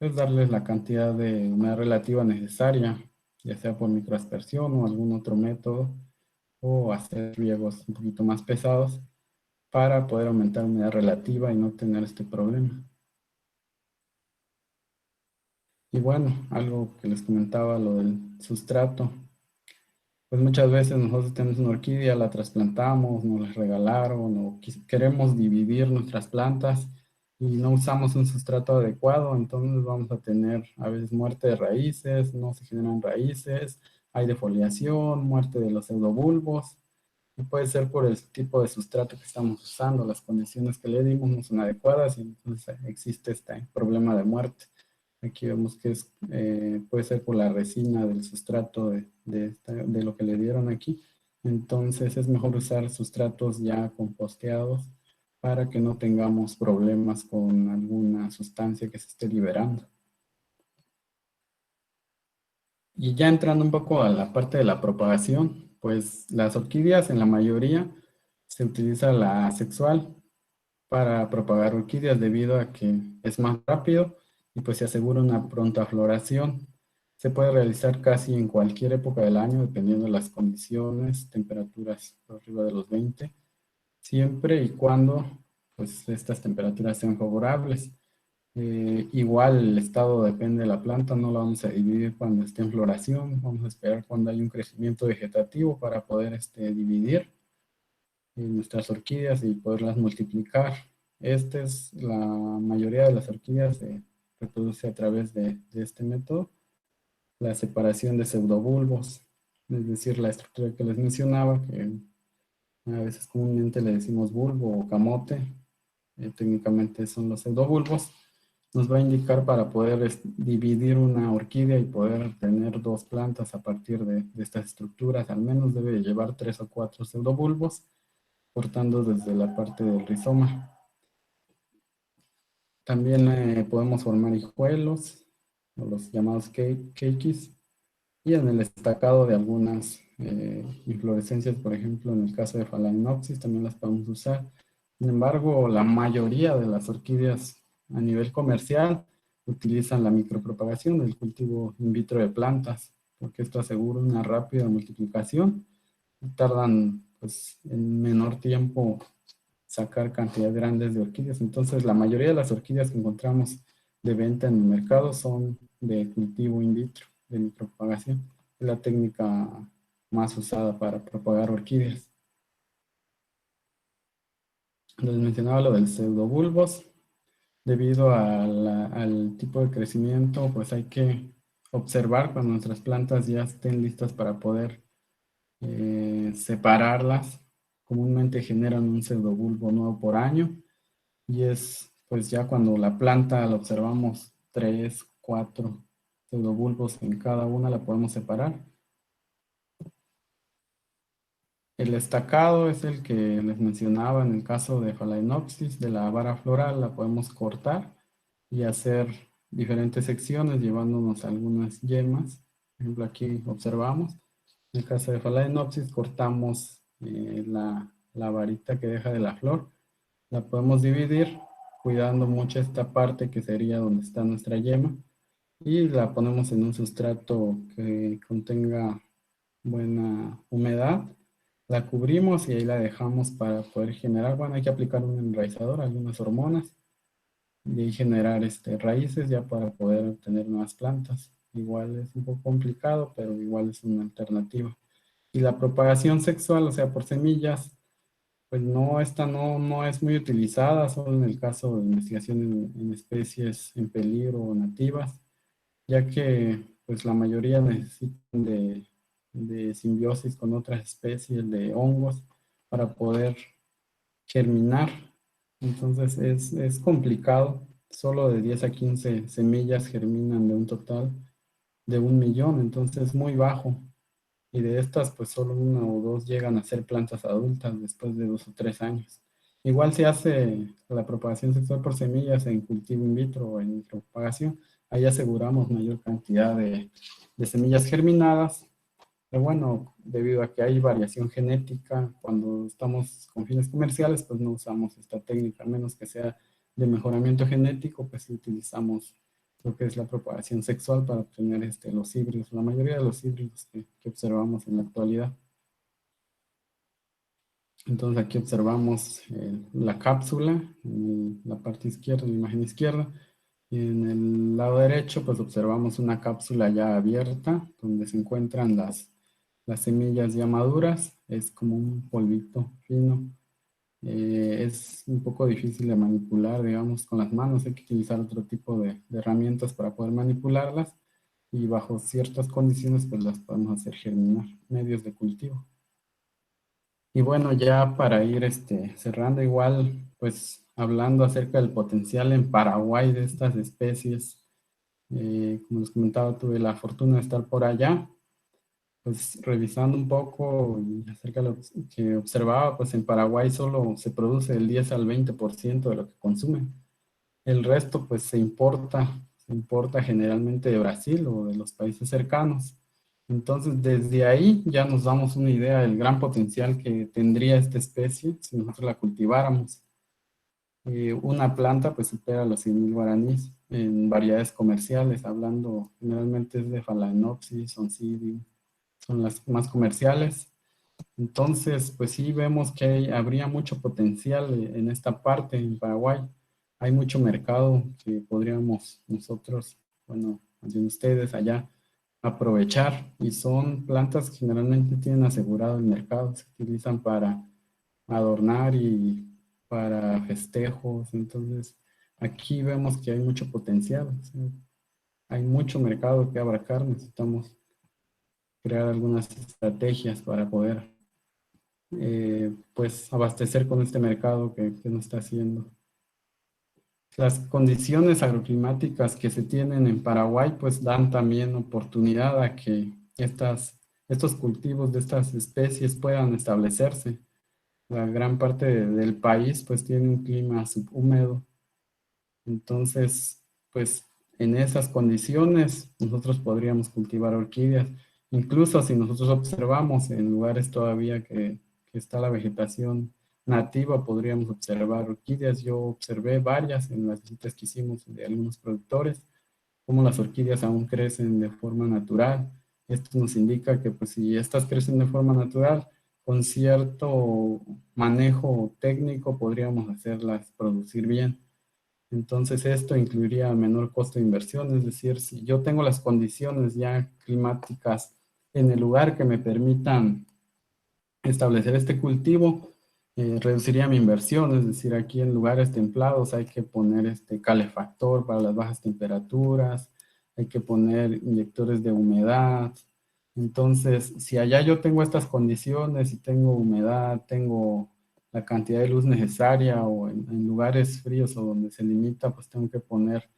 es darles la cantidad de humedad relativa necesaria, ya sea por microaspersión o algún otro método, o hacer riegos un poquito más pesados para poder aumentar la humedad relativa y no tener este problema. Y bueno, algo que les comentaba, lo del sustrato. Pues muchas veces nosotros tenemos una orquídea, la trasplantamos, nos la regalaron o queremos dividir nuestras plantas y no usamos un sustrato adecuado, entonces vamos a tener a veces muerte de raíces, no se generan raíces, hay defoliación, muerte de los pseudobulbos. Y puede ser por el tipo de sustrato que estamos usando, las condiciones que le dimos no son adecuadas y entonces existe este problema de muerte. Aquí vemos que puede ser por la resina del sustrato de lo que le dieron aquí. Entonces es mejor usar sustratos ya composteados para que no tengamos problemas con alguna sustancia que se esté liberando. Y ya entrando un poco a la parte de la propagación, pues las orquídeas en la mayoría se utiliza la asexual para propagar orquídeas debido a que es más rápido y pues se asegura una pronta floración. Se puede realizar casi en cualquier época del año dependiendo de las condiciones, temperaturas por arriba de los 20, siempre y cuando pues estas temperaturas sean favorables. Igual el estado depende de la planta, no la vamos a dividir cuando esté en floración, vamos a esperar cuando hay un crecimiento vegetativo para poder dividir nuestras orquídeas y poderlas multiplicar. Esta es la mayoría de las orquídeas se reproduce a través de este método, la separación de pseudobulbos, es decir, la estructura que les mencionaba, que a veces comúnmente le decimos bulbo o camote, técnicamente son los pseudobulbos, nos va a indicar para poder dividir una orquídea y poder tener dos plantas a partir de estas estructuras. Al menos debe llevar 3 o 4 pseudobulbos, cortando desde la parte del rizoma. También podemos formar hijuelos, o los llamados keikis, y en el destacado de algunas inflorescencias, por ejemplo, en el caso de Phalaenopsis, también las podemos usar. Sin embargo, la mayoría de las orquídeas a nivel comercial utilizan la micropropagación, el cultivo in vitro de plantas, porque esto asegura una rápida multiplicación y tardan pues, en menor tiempo sacar cantidades grandes de orquídeas. Entonces, la mayoría de las orquídeas que encontramos de venta en el mercado son de cultivo in vitro, de micropropagación. Es la técnica más usada para propagar orquídeas. Les mencionaba lo del pseudobulbos. Debido al tipo de crecimiento, pues hay que observar cuando nuestras plantas ya estén listas para poder separarlas. Comúnmente generan un pseudobulbo nuevo por año y es pues ya cuando la planta la observamos 3, 4 pseudobulbos en cada una, la podemos separar. El estacado es el que les mencionaba en el caso de Phalaenopsis, de la vara floral, la podemos cortar y hacer diferentes secciones llevándonos algunas yemas. Por ejemplo, aquí observamos, en el caso de Phalaenopsis cortamos la varita que deja de la flor. La podemos dividir cuidando mucho esta parte que sería donde está nuestra yema y la ponemos en un sustrato que contenga buena humedad. La cubrimos y ahí la dejamos para poder generar, bueno, hay que aplicar un enraizador, algunas hormonas y ahí generar raíces ya para poder obtener nuevas plantas. Igual es un poco complicado, pero igual es una alternativa. Y la propagación sexual, o sea, por semillas, pues no, esta no es muy utilizada, solo en el caso de investigación en especies en peligro o nativas, ya que pues la mayoría necesitan de simbiosis con otras especies de hongos para poder germinar. Entonces es complicado, solo de 10 a 15 semillas germinan de un total de 1 millón, entonces es muy bajo. Y de estas, pues solo una o dos llegan a ser plantas adultas después de 2 o 3 años. Igual se hace la propagación sexual por semillas en cultivo in vitro o en micropropagación. Ahí aseguramos mayor cantidad de semillas germinadas. Pero bueno, debido a que hay variación genética, cuando estamos con fines comerciales, pues no usamos esta técnica, a menos que sea de mejoramiento genético, pues sí utilizamos lo que es la propagación sexual para obtener los híbridos, la mayoría de los híbridos que observamos en la actualidad. Entonces aquí observamos la cápsula en la parte izquierda, en la imagen izquierda, y en el lado derecho pues observamos una cápsula ya abierta donde se encuentran las semillas ya maduras. Es como un polvito fino. Es un poco difícil de manipular, digamos, con las manos. Hay que utilizar otro tipo de herramientas para poder manipularlas y bajo ciertas condiciones pues las podemos hacer germinar, medios de cultivo. Y bueno, ya para ir cerrando igual, pues hablando acerca del potencial en Paraguay de estas especies, como les comentaba, tuve la fortuna de estar por allá, pues revisando un poco y acerca de lo que observaba, pues en Paraguay solo se produce el 10 al 20% de lo que consumen. El resto pues se importa generalmente de Brasil o de los países cercanos. Entonces desde ahí ya nos damos una idea del gran potencial que tendría esta especie si nosotros la cultiváramos. Una planta pues supera los 100.000 guaraníes en variedades comerciales, hablando generalmente es de Phalaenopsis, Oncidium, son las más comerciales. Entonces, pues sí vemos que habría mucho potencial en esta parte, en Paraguay. Hay mucho mercado que podríamos nosotros, bueno, más bien ustedes allá, aprovechar. Y son plantas que generalmente tienen asegurado el mercado, se utilizan para adornar y para festejos. Entonces, aquí vemos que hay mucho potencial. O sea, hay mucho mercado que abarcar. Necesitamos crear algunas estrategias para poder pues abastecer con este mercado que nos está haciendo. Las condiciones agroclimáticas que se tienen en Paraguay pues dan también oportunidad a que estos cultivos de estas especies puedan establecerse. La gran parte del país pues tiene un clima subhúmedo. Entonces, pues en esas condiciones nosotros podríamos cultivar orquídeas. Incluso si nosotros observamos en lugares todavía que está la vegetación nativa, podríamos observar orquídeas. Yo observé varias en las visitas que hicimos de algunos productores, cómo las orquídeas aún crecen de forma natural. Esto nos indica que pues si estas crecen de forma natural, con cierto manejo técnico podríamos hacerlas producir bien. Entonces esto incluiría menor costo de inversión, es decir, si yo tengo las condiciones ya climáticas en el lugar que me permitan establecer este cultivo, reduciría mi inversión, es decir, aquí en lugares templados hay que poner este calefactor para las bajas temperaturas, hay que poner inyectores de humedad. Entonces, si allá yo tengo estas condiciones y tengo humedad, tengo la cantidad de luz necesaria o en lugares fríos o donde se limita, pues tengo que poner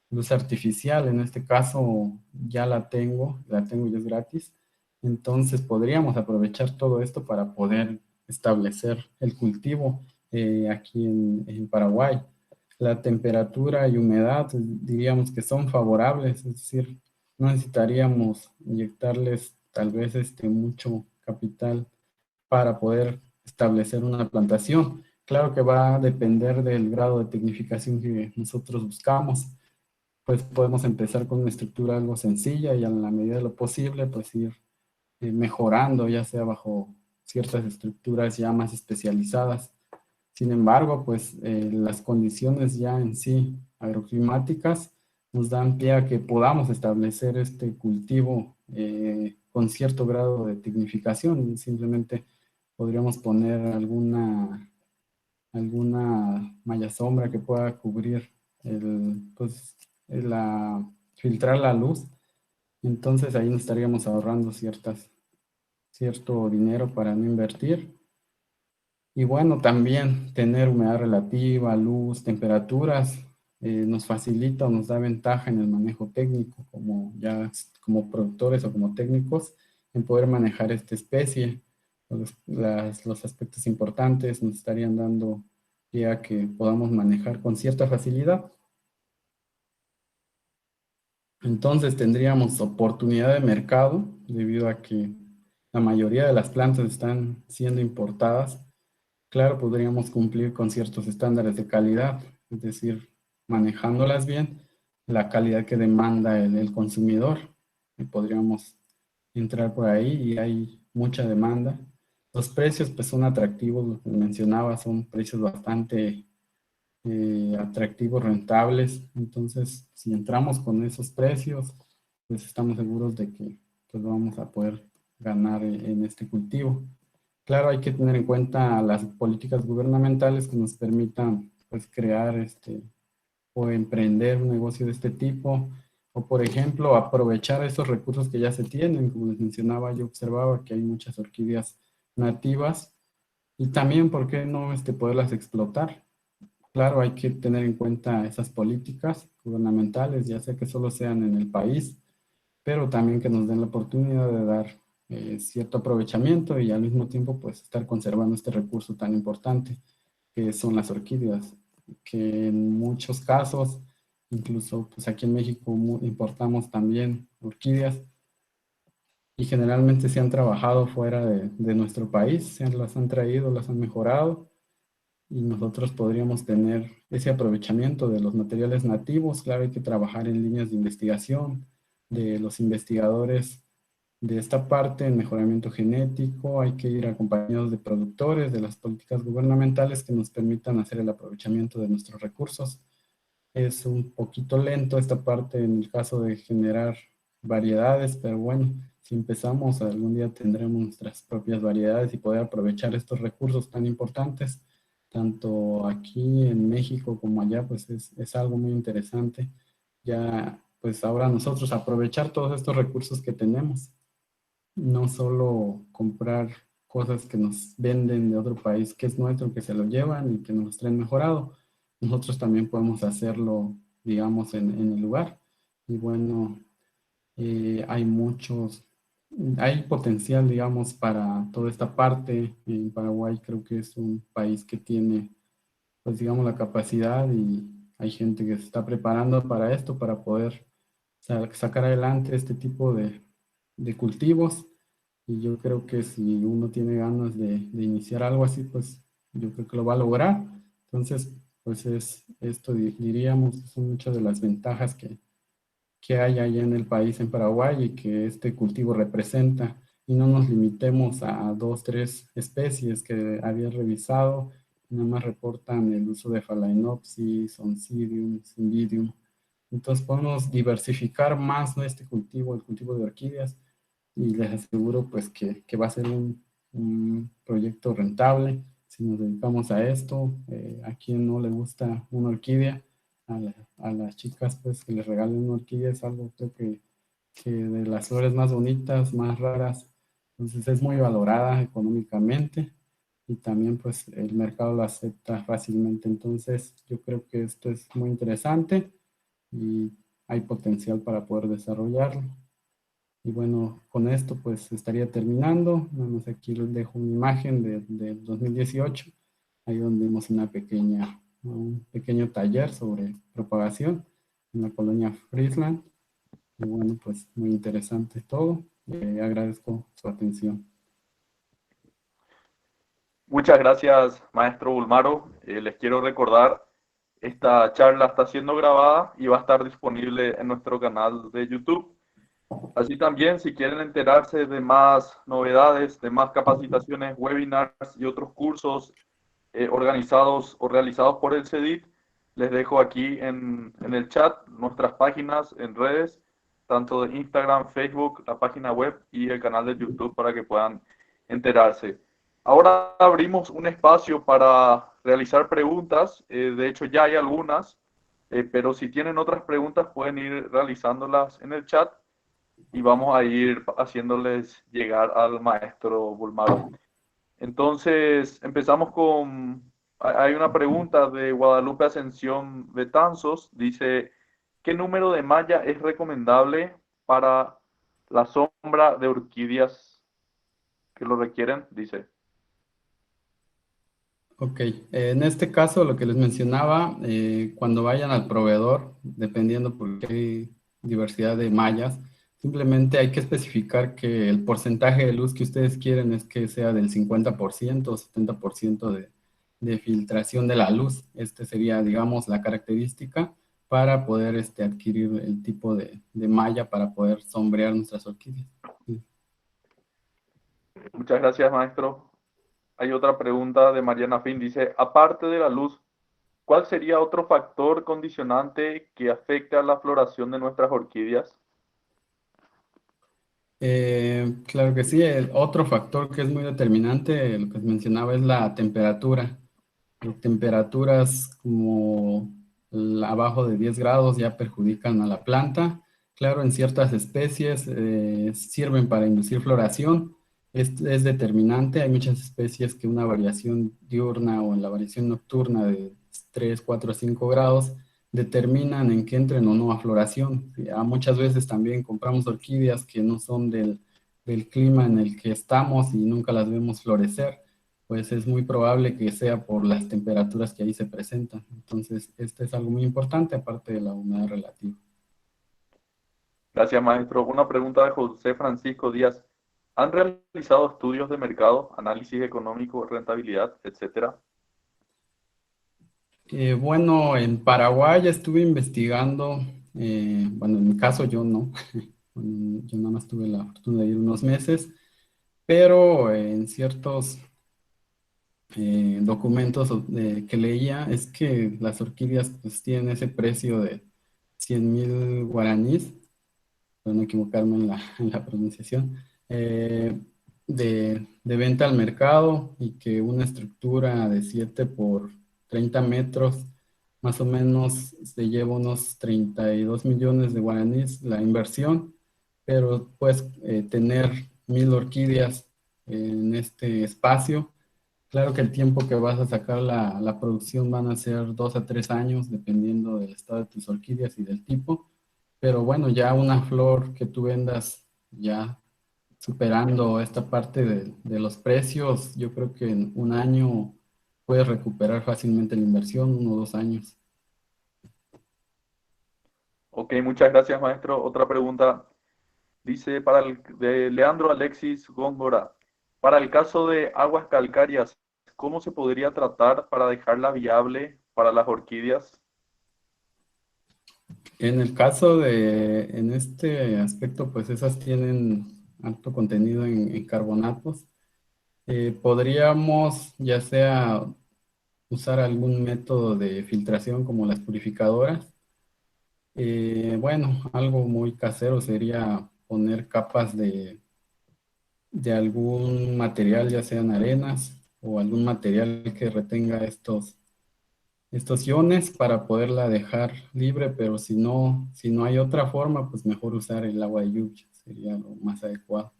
luz artificial. En este caso ya la tengo y es gratis. Entonces podríamos aprovechar todo esto para poder establecer el cultivo aquí en Paraguay. La temperatura y humedad diríamos que son favorables, es decir, no necesitaríamos inyectarles tal vez mucho capital para poder establecer una plantación. Claro que va a depender del grado de tecnificación que nosotros buscamos. Pues podemos empezar con una estructura algo sencilla y a la medida de lo posible pues ir mejorando, ya sea bajo ciertas estructuras ya más especializadas. Sin embargo, pues las condiciones ya en sí agroclimáticas nos dan pie a que podamos establecer este cultivo con cierto grado de tecnificación. Simplemente podríamos poner alguna malla sombra que pueda cubrir pues, filtrar la luz. Entonces ahí nos estaríamos ahorrando cierto dinero para no invertir. Y bueno, también tener humedad relativa, luz, temperaturas, nos facilita o nos da ventaja en el manejo técnico, como productores o como técnicos, en poder manejar esta especie. Los aspectos importantes nos estarían dando ya que podamos manejar con cierta facilidad. Entonces tendríamos oportunidad de mercado debido a que la mayoría de las plantas están siendo importadas. Claro, podríamos cumplir con ciertos estándares de calidad, es decir, manejándolas bien, la calidad que demanda el consumidor. Y podríamos entrar por ahí y hay mucha demanda. Los precios pues son atractivos, lo que mencionaba, son precios bastante atractivos, rentables. Entonces, si entramos con esos precios, pues estamos seguros de que pues vamos a poder ganar en este cultivo. Claro, hay que tener en cuenta las políticas gubernamentales que nos permitan pues crear o emprender un negocio de este tipo, o por ejemplo aprovechar esos recursos que ya se tienen. Como les mencionaba, yo observaba que hay muchas orquídeas nativas y también, ¿por qué no poderlas explotar? Claro, hay que tener en cuenta esas políticas gubernamentales, ya sea que solo sean en el país, pero también que nos den la oportunidad de dar cierto aprovechamiento y al mismo tiempo pues estar conservando este recurso tan importante que son las orquídeas, que en muchos casos, incluso pues aquí en México importamos también orquídeas y generalmente se han trabajado fuera de nuestro país, las han traído, las han mejorado y nosotros podríamos tener ese aprovechamiento de los materiales nativos. Claro, hay que trabajar en líneas de investigación de los investigadores de esta parte, en mejoramiento genético, hay que ir acompañados de productores, de las políticas gubernamentales que nos permitan hacer el aprovechamiento de nuestros recursos. Es un poquito lento esta parte en el caso de generar variedades, pero bueno, si empezamos, algún día tendremos nuestras propias variedades y poder aprovechar estos recursos tan importantes, tanto aquí en México como allá, pues es algo muy interesante. Ya, pues ahora nosotros aprovechar todos estos recursos que tenemos, no solo comprar cosas que nos venden de otro país que es nuestro, que se lo llevan y que nos los traen mejorado. Nosotros también podemos hacerlo, digamos, en el lugar. Y bueno, hay potencial, digamos, para toda esta parte. En Paraguay creo que es un país que tiene, pues, digamos, la capacidad y hay gente que se está preparando para esto, para poder sacar adelante este tipo de cultivos. Y yo creo que si uno tiene ganas de iniciar algo así, pues yo creo que lo va a lograr. Entonces, pues esto diríamos, son muchas de las ventajas que hay allá en el país, en Paraguay, y que este cultivo representa. Y no nos limitemos a dos, tres especies que había revisado, nada más reportan el uso de Phalaenopsis, Oncidium, Cymbidium. Entonces podemos diversificar más nuestro cultivo, el cultivo de orquídeas, y les aseguro pues que va a ser un proyecto rentable si nos dedicamos a esto. A quien no le gusta una orquídea, a las chicas pues que les regalen una orquídea es algo creo que de las flores más bonitas, más raras, entonces es muy valorada económicamente y también pues el mercado lo acepta fácilmente. Entonces yo creo que esto es muy interesante y hay potencial para poder desarrollarlo. Y bueno, con esto pues estaría terminando. Nada más aquí les dejo una imagen de 2018, ahí donde vimos un pequeño taller sobre propagación en la colonia Friesland. Y bueno, pues muy interesante todo. Agradezco su atención. Muchas gracias, maestro Bulmaro. Les quiero recordar, esta charla está siendo grabada y va a estar disponible en nuestro canal de YouTube. Así también, si quieren enterarse de más novedades, de más capacitaciones, webinars y otros cursos organizados o realizados por el CEDIT, les dejo aquí en el chat nuestras páginas en redes, tanto de Instagram, Facebook, la página web y el canal de YouTube para que puedan enterarse. Ahora abrimos un espacio para realizar preguntas. De hecho, ya hay algunas, pero si tienen otras preguntas pueden ir realizándolas en el chat y vamos a ir haciéndoles llegar al maestro Bulmaro. Entonces, empezamos con, hay una pregunta de Guadalupe Ascensión de Tanzos, dice, ¿qué número de malla es recomendable para la sombra de orquídeas que lo requieren? Dice. Ok, en este caso lo que les mencionaba, cuando vayan al proveedor, dependiendo porque hay diversidad de mallas, simplemente hay que especificar que el porcentaje de luz que ustedes quieren es que sea del 50% o 70% de filtración de la luz. Este sería, digamos, la característica para poder adquirir el tipo de malla para poder sombrear nuestras orquídeas. Sí. Muchas gracias, maestro. Hay otra pregunta de Mariana Fin, dice, aparte de la luz, ¿cuál sería otro factor condicionante que afecte a la floración de nuestras orquídeas? Claro que sí, el otro factor que es muy determinante, lo que mencionaba, es la temperatura. Temperaturas como abajo de 10 grados ya perjudican a la planta. Claro, en ciertas especies sirven para inducir floración. Es determinante. Hay muchas especies que una variación diurna o en la variación nocturna de 3, 4, 5 grados determinan en que entren o no a floración. Muchas veces también compramos orquídeas que no son del clima en el que estamos y nunca las vemos florecer, pues es muy probable que sea por las temperaturas que ahí se presentan. Entonces, este es algo muy importante, aparte de la humedad relativa. Gracias, maestro. Una pregunta de José Francisco Díaz. ¿Han realizado estudios de mercado, análisis económico, rentabilidad, etcétera? Bueno, en Paraguay estuve investigando, bueno, en mi caso yo no, yo nada más tuve la fortuna de ir unos meses, pero en ciertos documentos que leía es que las orquídeas pues tienen ese precio de 100.000 guaraníes, para no equivocarme en en la pronunciación, de venta al mercado, y que una estructura de 7 por 30 metros más o menos se lleva unos 32 millones de guaraníes la inversión, pero pues tener 1.000 orquídeas en este espacio. Claro que el tiempo que vas a sacar la producción van a ser 2 a 3 años, dependiendo del estado de tus orquídeas y del tipo. Pero bueno, ya una flor que tú vendas ya superando esta parte de los precios, yo creo que en un año puedes recuperar fácilmente la inversión, 1 o 2 años. Ok, muchas gracias, maestro. Otra pregunta. Dice de Leandro Alexis Góngora. Para el caso de aguas calcáreas, ¿cómo se podría tratar para dejarla viable para las orquídeas? En el caso en este aspecto, pues esas tienen alto contenido en carbonatos. Podríamos ya sea usar algún método de filtración como las purificadoras. Bueno, algo muy casero sería poner capas de algún material, ya sean arenas o algún material que retenga estos iones para poderla dejar libre, pero si no hay otra forma, pues mejor usar el agua de lluvia, sería lo más adecuado.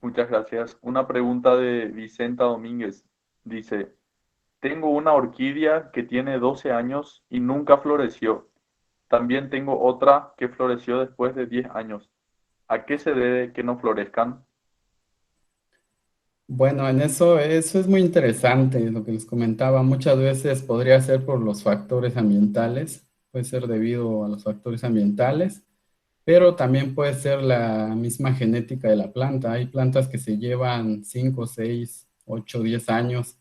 Muchas gracias. Una pregunta de Vicenta Domínguez. Dice, tengo una orquídea que tiene 12 años y nunca floreció. también tengo otra que floreció después de 10 años. ¿A qué se debe que no florezcan? Bueno, en eso es muy interesante lo que les comentaba. Muchas veces podría ser por los factores ambientales, puede ser debido a los factores ambientales, pero también puede ser la misma genética de la planta. Hay plantas que se llevan 5, 6, 8, 10 años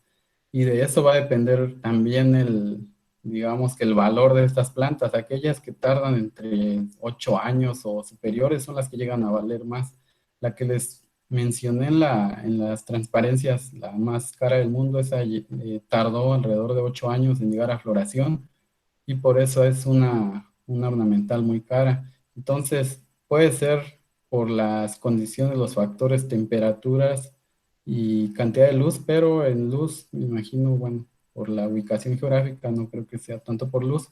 y de eso va a depender también digamos que el valor de estas plantas. Aquellas que tardan entre 8 años o superiores son las que llegan a valer más. La que les mencioné en las transparencias, la más cara del mundo, esa tardó alrededor de 8 años en llegar a floración y por eso es una ornamental muy cara. Entonces, puede ser por las condiciones, los factores, temperaturas y cantidad de luz, pero en luz, me imagino, bueno, por la ubicación geográfica, no creo que sea tanto por luz,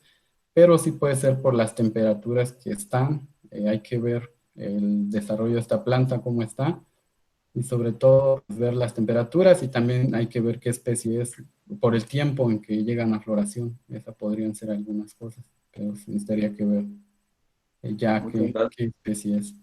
pero sí puede ser por las temperaturas que están. Hay que ver el desarrollo de esta planta, cómo está y sobre todo pues, ver las temperaturas y también hay que ver qué especie es por el tiempo en que llegan a floración. Esas podrían ser algunas cosas, pero sí necesitaría que ver ya Muchas gracias. qué especie es.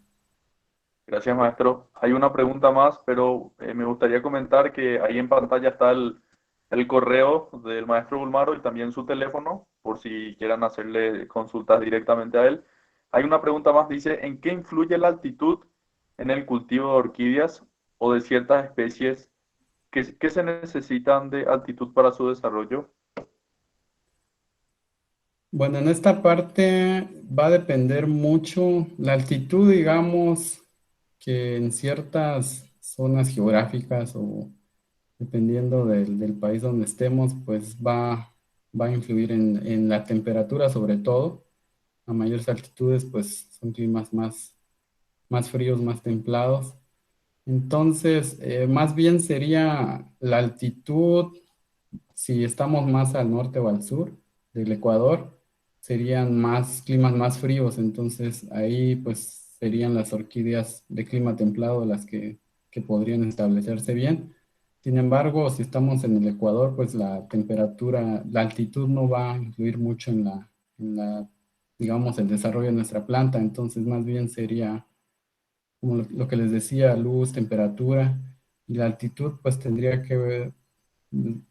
Gracias, maestro. Hay una pregunta más, pero me gustaría comentar que ahí en pantalla está el correo del maestro Bulmaro y también su teléfono, por si quieran hacerle consultas directamente a él. Hay una pregunta más, dice, ¿en qué influye la altitud en el cultivo de orquídeas o de ciertas especies que se necesitan de altitud para su desarrollo? Bueno, en esta parte va a depender mucho la altitud, digamos, que en ciertas zonas geográficas o dependiendo del país donde estemos, pues va a influir en la temperatura sobre todo. A mayores altitudes, pues son climas más fríos, más templados. Entonces, más bien sería la altitud, si estamos más al norte o al sur del Ecuador, serían más climas más fríos. Entonces, ahí pues serían las orquídeas de clima templado las que podrían establecerse bien. Sin embargo, si estamos en el Ecuador, pues la temperatura, la altitud no va a influir mucho en la, digamos, el desarrollo de nuestra planta. Entonces, más bien sería, como lo que les decía, luz, temperatura y la altitud, pues tendría que ver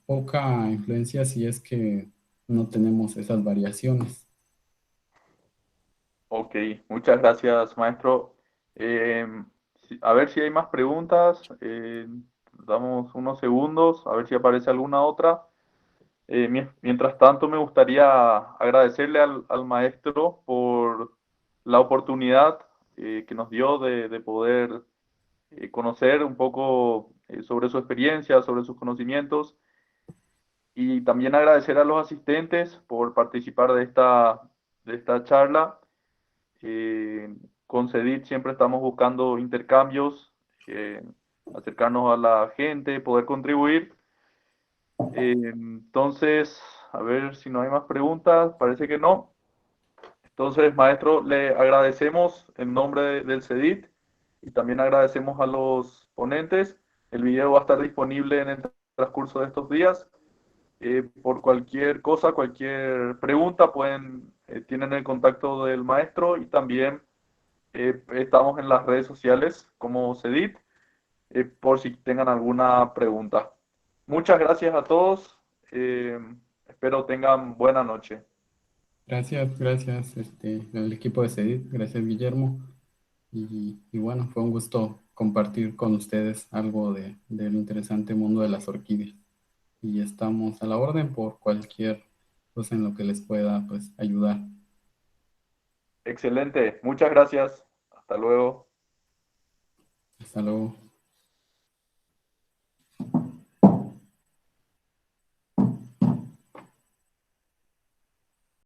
poca influencia si es que no tenemos esas variaciones. Ok, muchas gracias, maestro. A ver si hay más preguntas. Damos unos segundos, a ver si aparece alguna otra. Mientras tanto, me gustaría agradecerle al maestro por la oportunidad que nos dio de poder conocer un poco sobre su experiencia, sobre sus conocimientos y también agradecer a los asistentes por participar de esta charla. Con CEDIT siempre estamos buscando intercambios, eh, acercarnos a la gente, poder contribuir. Entonces, a ver si no hay más preguntas, parece que no. Entonces, maestro, le agradecemos en nombre del CEDIT y también agradecemos a los ponentes. El video va a estar disponible en el transcurso de estos días. Por cualquier cosa, cualquier pregunta, tienen el contacto del maestro y también estamos en las redes sociales como CEDIT por si tengan alguna pregunta. Muchas gracias a todos. eh, Espero tengan buena noche. Gracias, al equipo de CEDIT, gracias Guillermo. Y bueno, fue un gusto compartir con ustedes algo del interesante mundo de las orquídeas. Y estamos a la orden por cualquier cosa en lo que les pueda pues ayudar. Excelente. Muchas gracias. Hasta luego. Hasta luego.